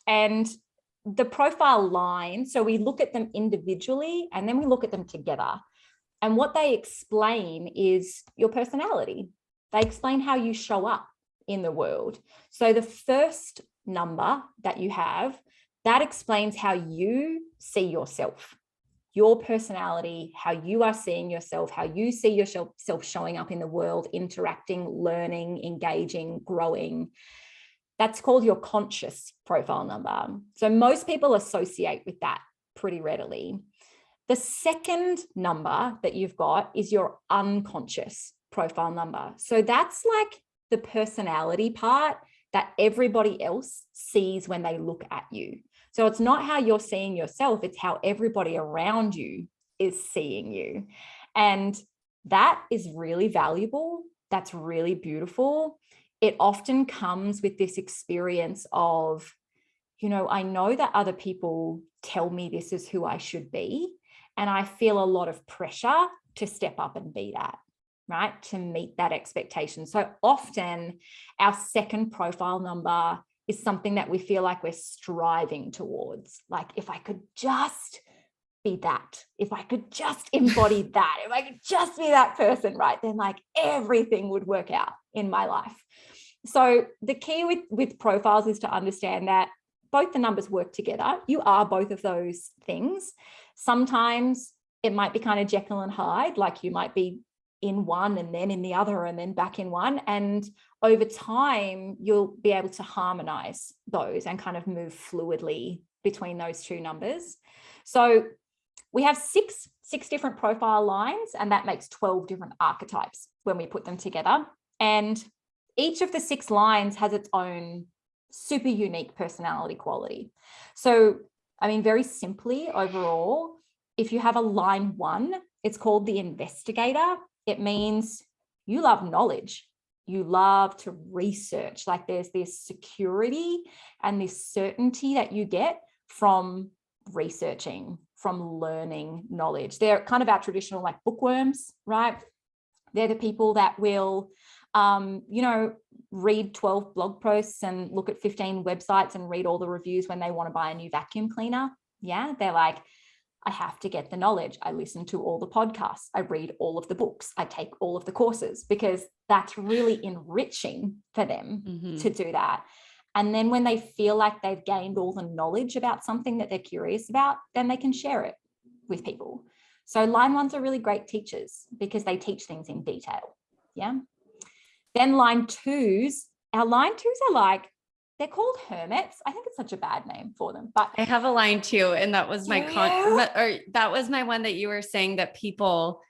B: And the profile line, so we look at them individually and then we look at them together. And what they explain is your personality. They explain how you show up in the world. So the first number that you have, that explains how you see yourself, your personality, how you are seeing yourself, how you see yourself showing up in the world, interacting, learning, engaging, growing. That's called your conscious profile number. So most people associate with that pretty readily. The second number that you've got is your unconscious profile number. So that's like the personality part that everybody else sees when they look at you. So it's not how you're seeing yourself, it's how everybody around you is seeing you. And that is really valuable. That's really beautiful. It often comes with this experience of, I know that other people tell me this is who I should be. And I feel a lot of pressure to step up and be that, right? To meet that expectation. So often our second profile number is something that we feel like we're striving towards. Like, if I could just be that, if I could just embody that, if I could just be that person, right? Then like everything would work out in my life. So the key with profiles is to understand that both the numbers work together. You are both of those things. Sometimes it might be kind of Jekyll and Hyde, like you might be in one and then in the other and then back in one. And over time, you'll be able to harmonize those and kind of move fluidly between those 2 numbers. So we have six different profile lines, and that makes 12 different archetypes when we put them together. And each of the 6 lines has its own super unique personality quality. So, very simply overall, if you have a line 1, it's called the investigator. It means you love knowledge. You love to research. Like there's this security and this certainty that you get from researching, from learning knowledge. They're kind of our traditional like bookworms, right? They're the people that will, read 12 blog posts and look at 15 websites and read all the reviews when they want to buy a new vacuum cleaner. Yeah, they're like, I have to get the knowledge. I listen to all the podcasts. I read all of the books. I take all of the courses, because that's really enriching for them to do that. And then when they feel like they've gained all the knowledge about something that they're curious about, then they can share it with people. So line 1s are really great teachers because they teach things in detail. Yeah. Then line 2s, our line 2s are like, they're called hermits. I think it's such a bad name for them, but
A: I have a line too. And that was my that was my one that you were saying that people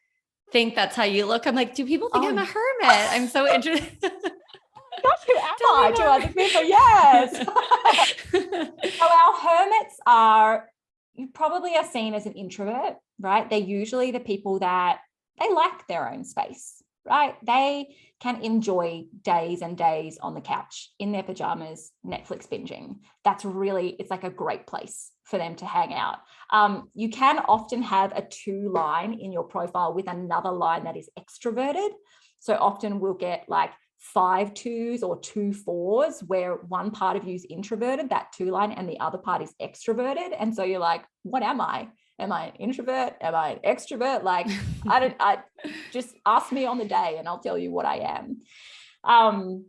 A: think that's how you look. I'm like, do people think I'm a hermit? I'm so interested.
B: Gosh, who am I to other people? Yes. So our hermits you probably are seen as an introvert, right? They're usually the people that they like their own space, right? They can enjoy days and days on the couch in their pajamas, Netflix binging. It's like a great place for them to hang out. You can often have a 2 line in your profile with another line that is extroverted. So often we'll get like 5 2s or 2 4s where one part of you is introverted, that 2 line, and the other part is extroverted. And so you're like, what am I? Am I an introvert? Am I an extrovert? Like, I just ask me on the day and I'll tell you what I am.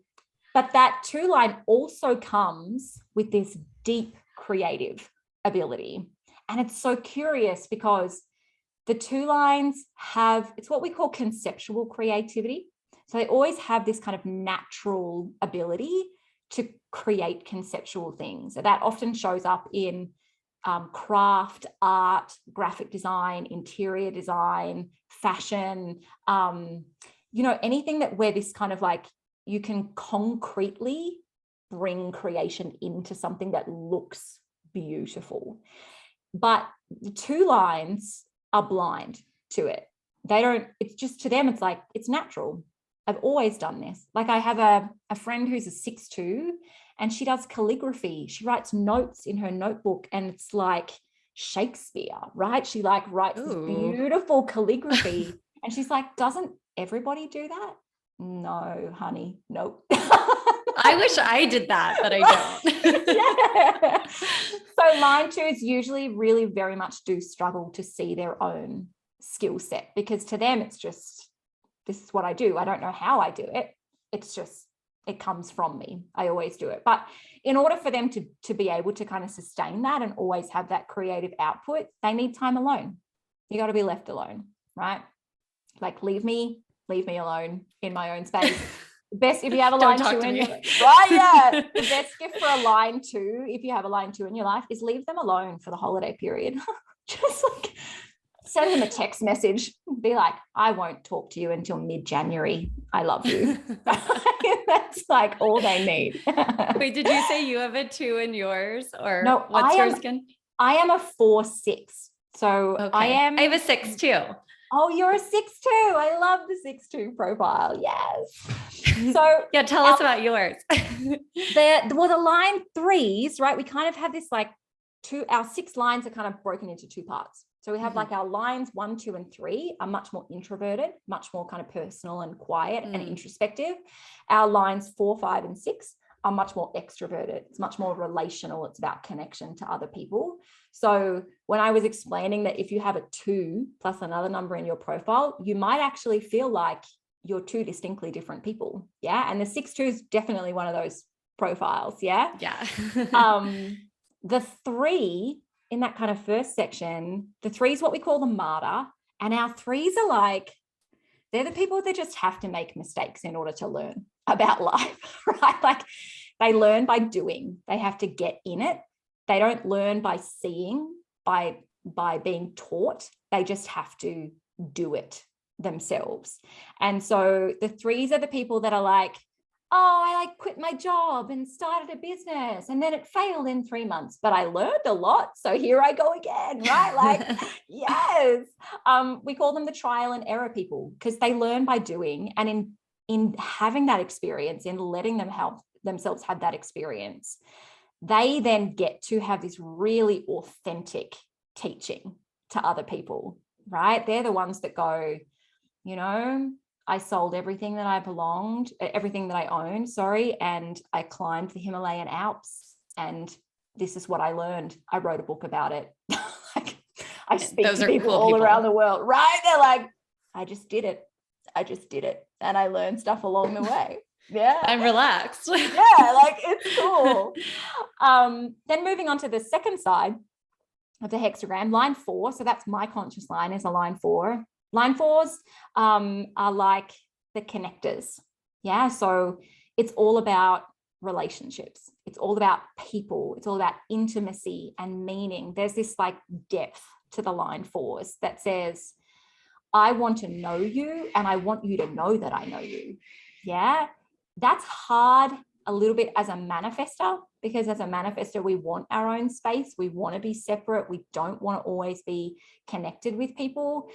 B: But that 2 line also comes with this deep creative ability. And it's so curious because the 2 lines have, it's what we call conceptual creativity. So they always have this kind of natural ability to create conceptual things. So that often shows up in craft, art, graphic design, interior design, fashion, anything that where this kind of like, you can concretely bring creation into something that looks beautiful. But the 2 lines are blind to it. They don't, it's just to them, it's like, it's natural. I've always done this. Like I have a friend who's a 6'2", and she does calligraphy. She writes notes in her notebook and it's like Shakespeare, right? She like writes this beautiful calligraphy and she's like, doesn't everybody do that? No, honey, nope.
A: I wish I did that, but I don't.
B: Yeah. So line 2s usually really very much do struggle to see their own skill set because to them, it's just, this is what I do. I don't know how I do it. It's just, it comes from me. I always do it. But in order for them to be able to kind of sustain that and always have that creative output, they need time alone. You got to be left alone, right? Like leave me alone in my own space. Best if you have a line 2 in your life, right? Yeah. The best gift for a line 2, if you have a line 2 in your life, is leave them alone for the holiday period. Just like send them a text message, be like, I won't talk to you until mid-January. I love you. That's like all they need.
A: Wait, did you say you have a 2 in yours or
B: no,
A: what's yours again?
B: I am a 4-6. So
A: okay.
B: I
A: have a 6 too.
B: Oh, you're a 6'2". I love the 6'2" profile. Yes. So
A: yeah, tell us about yours.
B: the line 3s, right? We kind of have this like our 6 lines are kind of broken into 2 parts. So we have like our lines 1, 2, and 3 are much more introverted, much more kind of personal and quiet and introspective. Our lines 4, 5, and 6 are much more extroverted. It's much more relational. It's about connection to other people. So when I was explaining that if you have a 2 plus another number in your profile, you might actually feel like you're 2 distinctly different people. Yeah. And the 6'2" is definitely one of those profiles. Yeah.
A: Yeah.
B: The 3 in that kind of first section, the 3 is what we call the martyr. And our 3s are like, they're the people that just have to make mistakes in order to learn about life, right? Like they learn by doing. They have to get in it. They don't learn by seeing, by being taught. They just have to do it themselves. And so the 3s are the people that are like, oh, I like quit my job and started a business and then it failed in 3 months, but I learned a lot. So here I go again, right? Like, yes. We call them the trial and error people because they learn by doing, and in having that experience, in letting them help themselves have that experience, they then get to have this really authentic teaching to other people, right? They're the ones that go, I sold everything that I owned, and I climbed the Himalayan Alps, and this is what I learned. I wrote a book about it. Like, I speak to people all around the world, right? They're like, I just did it. And I learned stuff along the way. Yeah.
A: I'm relaxed.
B: Yeah, like it's cool. Then moving on to the second side of the hexagram, line 4. So that's my conscious line is a line 4. Line 4s are like the connectors. Yeah. So it's all about relationships. It's all about people. It's all about intimacy and meaning. There's this like depth to the line 4s that says, I want to know you and I want you to know that I know you. Yeah. That's hard a little bit as a manifestor, because as a manifestor, we want our own space. We want to be separate. We don't want to always be connected with people.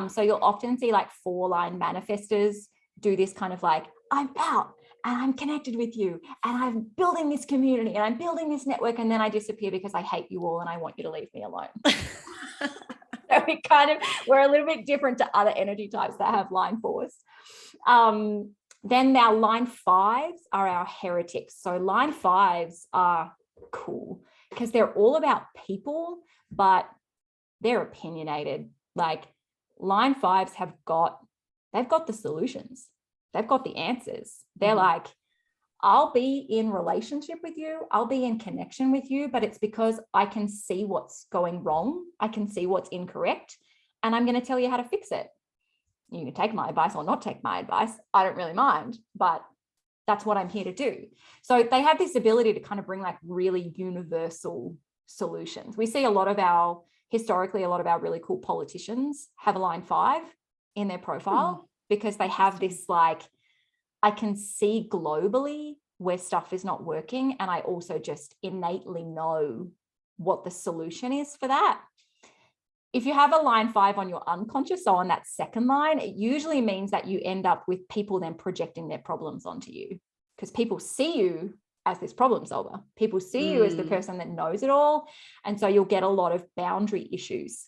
B: So you'll often see like 4-line manifestors do this kind of like, I'm out and I'm connected with you and I'm building this community and I'm building this network, and then I disappear because I hate you all and I want you to leave me alone. So we're a little bit different to other energy types that have line 4s. Then our line 5s are our heretics. So line 5s are cool because they're all about people, but they're opinionated. Like line 5s they've got the solutions. They've got the answers. They're like, I'll be in relationship with you. I'll be in connection with you, but it's because I can see what's going wrong. I can see what's incorrect, and I'm going to tell you how to fix it. You can take my advice or not take my advice. I don't really mind, but that's what I'm here to do. So they have this ability to kind of bring like really universal solutions. We see historically, a lot of our really cool politicians have a line 5 in their profile because they have this like, I can see globally where stuff is not working. And I also just innately know what the solution is for that. If you have a line 5 on your unconscious, so on that second line, it usually means that you end up with people then projecting their problems onto you because people see you as this problem solver. People see you as the person that knows it all. And so you'll get a lot of boundary issues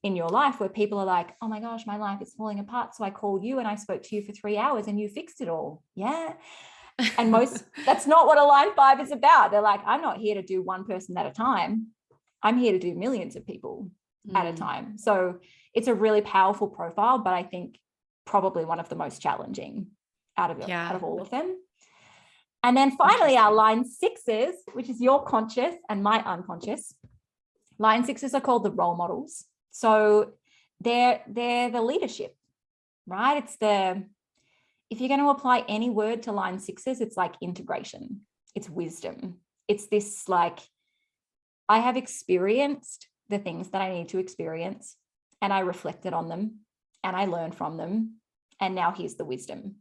B: in your life where people are like, oh my gosh, my life is falling apart. So I called you and I spoke to you for 3 hours and you fixed it all. Yeah. And that's not what a line 5 is about. They're like, I'm not here to do one person at a time. I'm here to do millions of people at a time. So it's a really powerful profile, but I think probably one of the most challenging out of all of them. And then finally, our line 6s, which is your conscious and my unconscious. Line 6s are called the role models. So they're the leadership, right? If you're going to apply any word to line 6s, it's like integration. It's wisdom. It's this like, I have experienced the things that I need to experience and I reflected on them and I learned from them. And now here's the wisdom.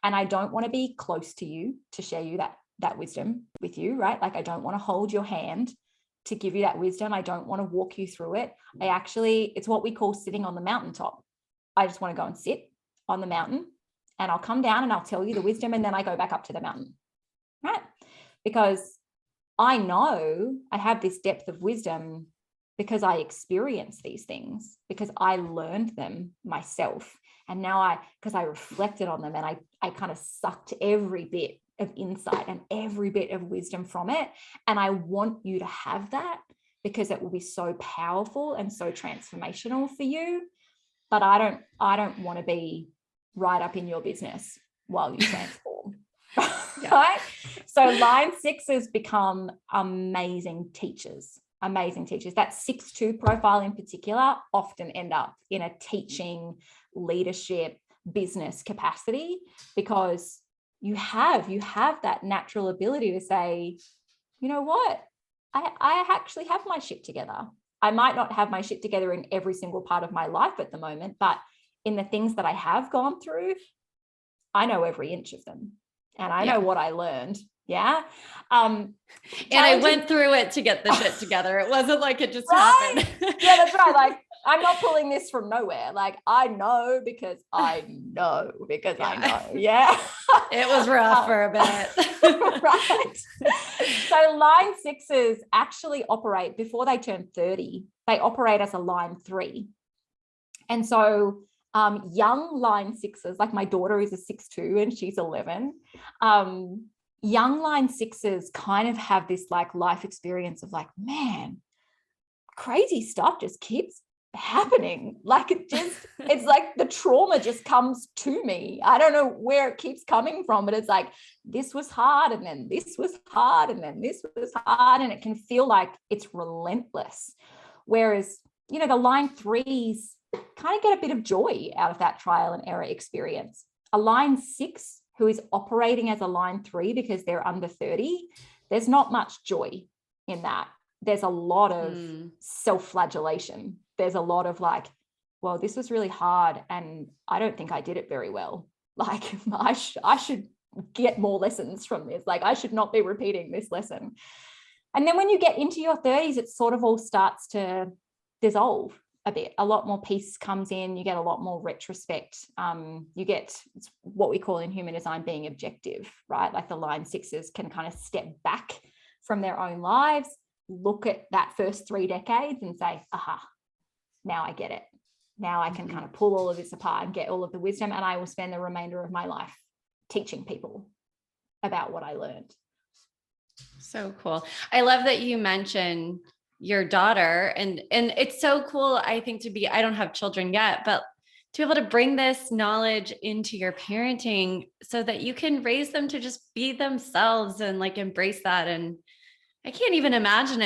B: And I don't want to be close to you to share you that wisdom with you, right? Like I don't want to hold your hand to give you that wisdom. I don't want to walk you through it. It's what we call sitting on the mountaintop. I just want to go and sit on the mountain and I'll come down and I'll tell you the wisdom. And then I go back up to the mountain, right? Because I know I have this depth of wisdom because I experienced these things, because I learned them myself. And now because I reflected on them and I kind of sucked every bit of insight and every bit of wisdom from it. And I want you to have that because it will be so powerful and so transformational for you. But I don't want to be right up in your business while you transform. Right? So line 6s become amazing teachers. That 6-2 profile in particular often end up in a teaching, leadership, business capacity because you have that natural ability to say, you know what, I actually have my shit together. I might not have my shit together in every single part of my life at the moment, but in the things that I have gone through, I know every inch of them and I know what I learned. Yeah.
A: And I went through it to get the shit together. It wasn't like it just
B: right?
A: happened.
B: Yeah, that's right. Like I'm not pulling this from nowhere. Like I know because I know. Yeah.
A: It was rough for a bit.
B: Right. So line 6s actually operate before they turn 30. They operate as a line 3. And so young line 6s, like my daughter is a 6-2 and she's 11. Young line 6s kind of have this like life experience of like, man, crazy stuff just keeps happening. Like it's like the trauma just comes to me. I don't know where it keeps coming from, but it's like, this was hard. And then this was hard. And then this was hard. And it can feel like it's relentless. Whereas, the line 3s kind of get a bit of joy out of that trial and error experience. A line 6 who is operating as a line 3 because they're under 30, there's not much joy in that. There's a lot of self-flagellation. There's a lot of like, well, this was really hard and I don't think I did it very well. Like I should get more lessons from this. Like I should not be repeating this lesson. And then when you get into your 30s, it sort of all starts to dissolve a bit. A lot more peace comes in. You get a lot more retrospect. You get what we call in human design being objective, right? Like the line 6s can kind of step back from their own lives, look at that first 3 decades and say, aha, now I get it. Now I can kind of pull all of this apart and get all of the wisdom, and I will spend the remainder of my life teaching people about what I learned.
A: So cool. I love that you mentioned your daughter, and it's so cool, I think, I don't have children yet, but to be able to bring this knowledge into your parenting so that you can raise them to just be themselves and like embrace that. And I can't even imagine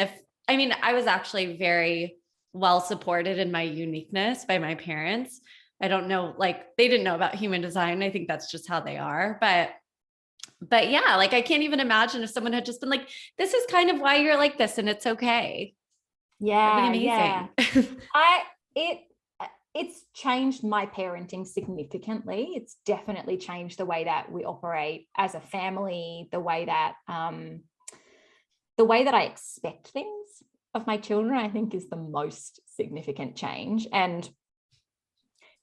A: I was actually very well supported in my uniqueness by my parents. I don't know, like they didn't know about human design. I think that's just how they are. But yeah, like I can't even imagine if someone had just been like, this is kind of why you're like this and it's okay.
B: Yeah.
A: That'd be amazing.
B: Yeah. It's changed my parenting significantly. It's definitely changed the way that we operate as a family, the way that I expect things of my children, I think, is the most significant change. And,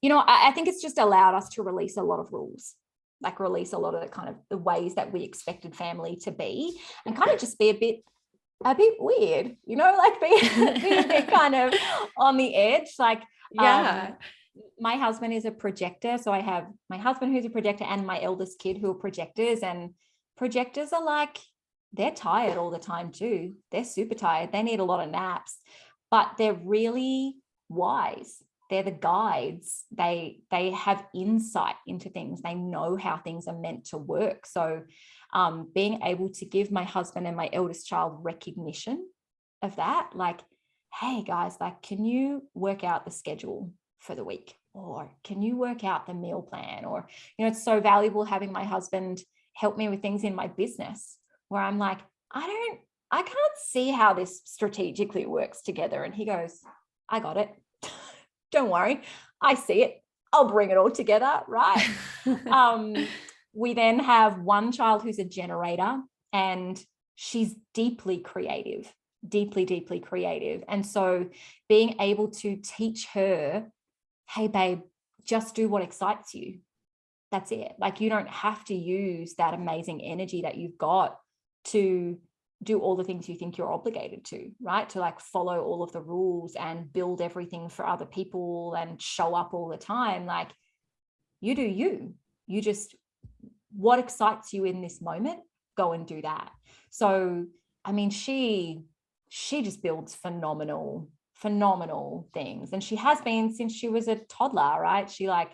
B: I think it's just allowed us to release a lot of rules, like release a lot of the kind of the ways that we expected family to be, and kind of just be a bit weird, like be a bit kind of on the edge. Like,
A: Yeah.
B: My husband is a projector. So I have my husband who's a projector and my eldest kid who are projectors, and projectors are like, they're tired all the time too. They're super tired. They need a lot of naps, but they're really wise. They're the guides. They have insight into things. They know how things are meant to work. So being able to give my husband and my eldest child recognition of that, like, hey guys, like, can you work out the schedule for the week? Or can you work out the meal plan? Or, it's so valuable having my husband help me with things in my business where I'm like, I can't see how this strategically works together. And he goes, I got it. Don't worry. I see it. I'll bring it all together. Right. We then have one child who's a generator, and she's deeply creative, deeply, deeply creative. And so being able to teach her, hey, babe, just do what excites you. That's it. Like, you don't have to use that amazing energy that you've got to do all the things you think you're obligated to, right? To like follow all of the rules and build everything for other people and show up all the time. Like, you do you just, what excites you in this moment, go and do that. So, she just builds phenomenal things. And she has been since she was a toddler, right? She like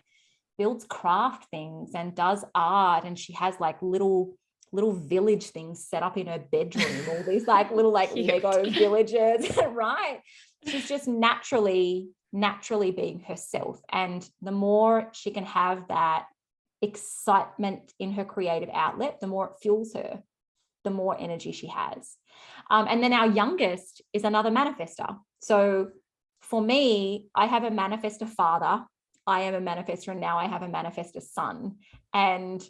B: builds craft things and does art. And she has like little village things set up in her bedroom, all these like little like Lego villages, right? She's just naturally being herself. And the more she can have that excitement in her creative outlet, the more it fuels her, the more energy she has. And then our youngest is another manifestor. So for me, I have a manifestor father, I am a manifestor, and now I have a manifestor son. And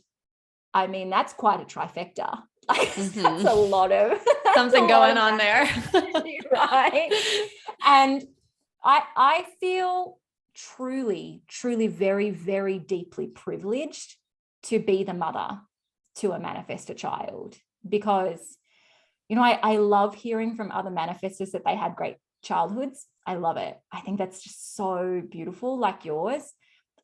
B: that's quite a trifecta. Like, that's a lot of
A: something going on there.
B: Right. And I feel truly, truly very, very deeply privileged to be the mother to a manifestor child, because, I love hearing from other manifestors that they had great childhoods. I love it. I think that's just so beautiful, like yours.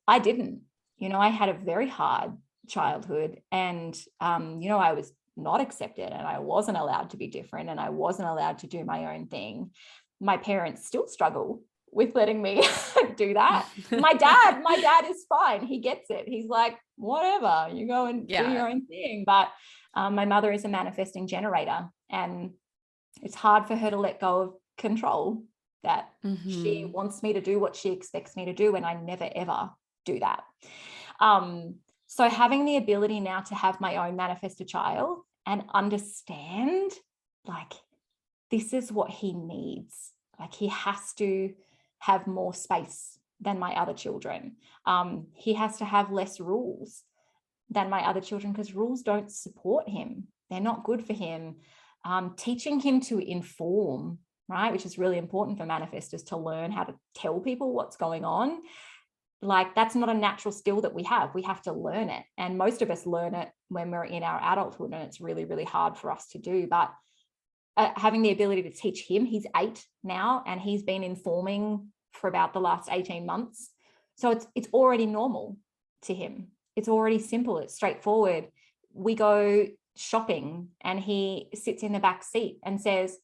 B: I didn't, I had a very hard childhood, and, I was not accepted, and I wasn't allowed to be different, and I wasn't allowed to do my own thing. My parents still struggle with letting me do that. My dad is fine. He gets it. He's like, whatever, you go and do your own thing. But my mother is a manifesting generator, and it's hard for her to let go of control, that she wants me to do what she expects me to do, and I never, ever do that. So having the ability now to have my own manifestor child and understand, like, this is what he needs. Like, he has to have more space than my other children. He has to have less rules than my other children, because rules don't support him. They're not good for him. Teaching him to inform, right, which is really important for manifestors, to learn how to tell people what's going on. Like, that's not a natural skill that we have. We have to learn it. And most of us learn it when we're in our adulthood, and it's really, really hard for us to do. But having the ability to teach him, he's 8 now, and he's been informing for about the last 18 months. So it's already normal to him. it's already simple. It's straightforward. We go shopping and he sits in the back seat and says,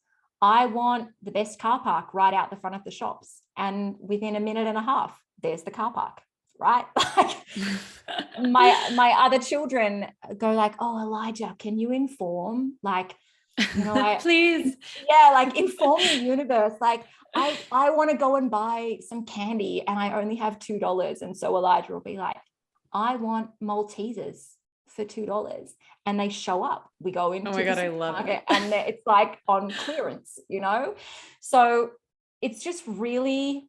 B: I want the best car park right out the front of the shops. And within a minute and a half, there's the car park, right? Like my other children go like, oh, Elijah, can you inform? Like, you know,
A: please.
B: Yeah, like inform the universe. Like I want to go and buy some candy and I only have $2. And so Elijah will be like, I want Maltesers for $2. And they show up. We go into
A: the supermarket
B: and it's like on clearance, you know? So it's really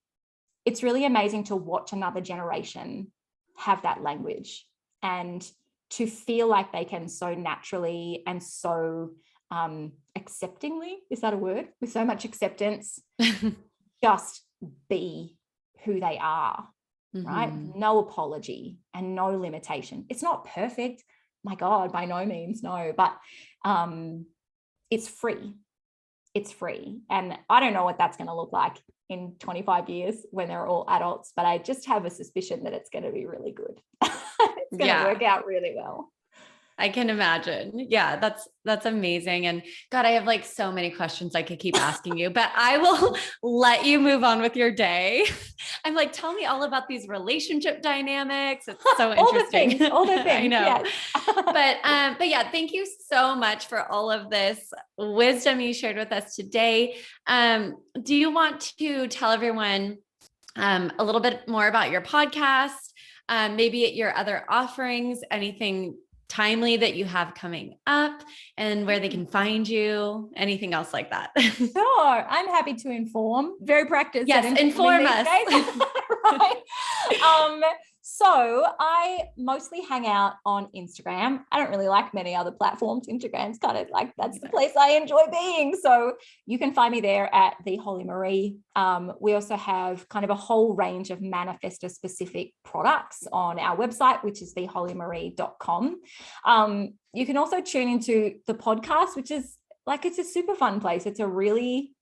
B: amazing to watch another generation have that language and to feel like they can so naturally and so acceptingly, is that a word? With so much acceptance, just be who they are, right? No apology and no limitation. It's not perfect. My God, by no means, no, but it's free. It's free. And I don't know what that's going to look like in 25 years when they're all adults, but I just have a suspicion that it's going to be really good. It's going to work out really well.
A: I can imagine. Yeah, that's amazing. And God, I have like so many questions I could keep asking you, but I will let you move on with your day. I'm like, tell me all about these relationship dynamics. It's so interesting.
B: All the things.
A: I know.
B: Yes.
A: But yeah, thank you so much for all of this wisdom you shared with us today. Do you want to tell everyone a little bit more about your podcast, maybe at your other offerings, anything timely that you have coming up and where they can find you, anything else like that?
B: Sure. I'm happy to inform. Very practiced.
A: Yes, inform us.
B: Right. So I mostly hang out on Instagram. I don't really like many other platforms. Instagram's kind of like, that's the place I enjoy being. So you can find me there at the Holly Maree. We also have kind of a whole range of Manifestor specific products on our website, which is thehollymaree.com. You can also tune into the podcast, which is like, it's a super fun place. It's a really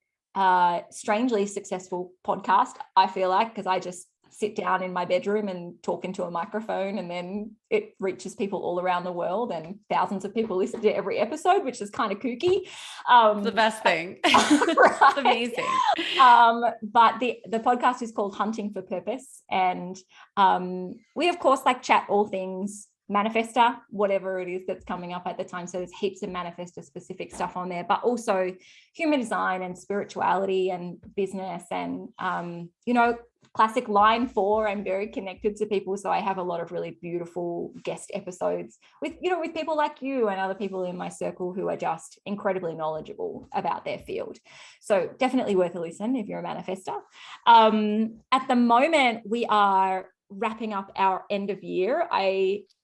B: strangely successful podcast, I feel like, because I just sit down in my bedroom and talk into a microphone, and then it reaches people all around the world and thousands of people listen to every episode, which is kind of kooky.
A: It's the best thing.
B: Right?
A: It's amazing.
B: But the podcast is called Hunting for Purpose. And we, of course, like chat all things Manifestor, whatever it is that's coming up at the time. So there's heaps of Manifestor specific stuff on there, but also human design and spirituality and business and, classic line 4. I'm very connected to people. So I have a lot of really beautiful guest episodes with people like you and other people in my circle who are just incredibly knowledgeable about their field. So definitely worth a listen if you're a manifestor. At the moment, we are wrapping up our end of year.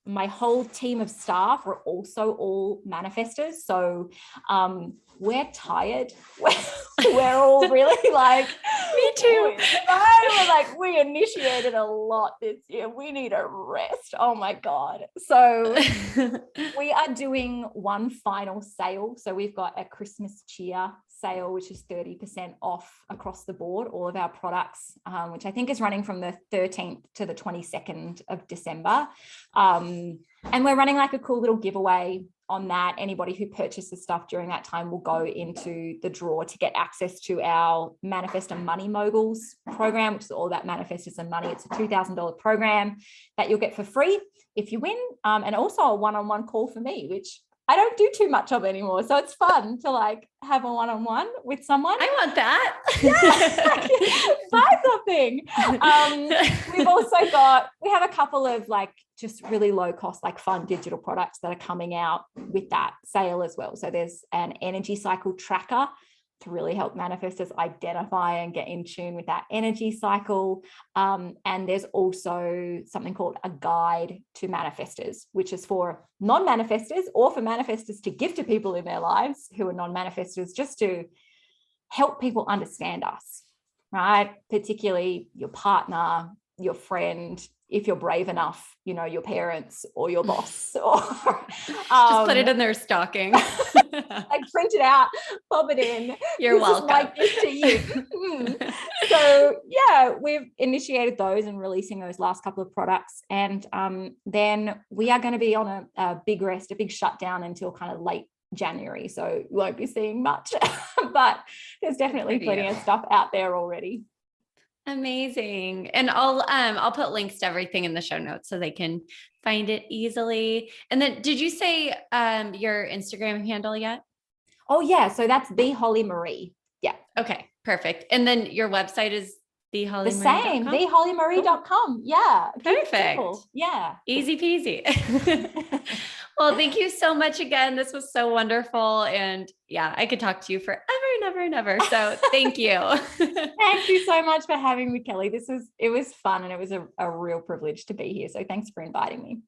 B: My whole team of staff are also all manifestors. So we're tired. We're all really like,
A: me too.
B: We're like, we initiated a lot this year. We need a rest. Oh my God. So we are doing one final sale. So we've got a Christmas cheer sale, which is 30% off across the board, all of our products, which I think is running from the 13th to the 22nd of December. And we're running like a cool little giveaway on that. Anybody who purchases stuff during that time will go into the draw to get access to our Manifestor Money Moguls program, which is all about manifestors and money. It's a $2,000 program that you'll get for free if you win. And also a one-on-one call for me, which I don't do too much of anymore. So it's fun to like have a one-on-one with someone.
A: I want that.
B: Yeah, buy something. We have a couple of like just really low cost, like fun digital products that are coming out with that sale as well. So there's an energy cycle tracker to really help manifestors identify and get in tune with that energy cycle. And there's also something called a guide to manifestors, which is for non-manifestors or for manifestors to give to people in their lives who are non-manifestors, just to help people understand us, right? Particularly your partner, your friend, if you're brave enough, your parents or your boss, or
A: just put it in their stocking.
B: Like print it out, pop it in.
A: You're welcome.
B: This is my gift to you. So yeah, we've initiated those and releasing those last couple of products. And then we are going to be on a big rest, a big shutdown until kind of late January. So you won't be seeing much, but there's definitely plenty of stuff out there already.
A: Amazing. And I'll put links to everything in the show notes so they can find it easily. And then did you say your Instagram handle yet?
B: Oh yeah, so that's the Holly Maree. Yeah.
A: Okay, perfect. And then your website is
B: the same, thehollymaree.com. Yeah.
A: Perfect.
B: Yeah.
A: Easy peasy. Well, thank you so much again. This was so wonderful. And yeah, I could talk to you forever and ever. So thank you.
B: Thank you so much for having me, Kelly. It was fun and it was a real privilege to be here. So thanks for inviting me.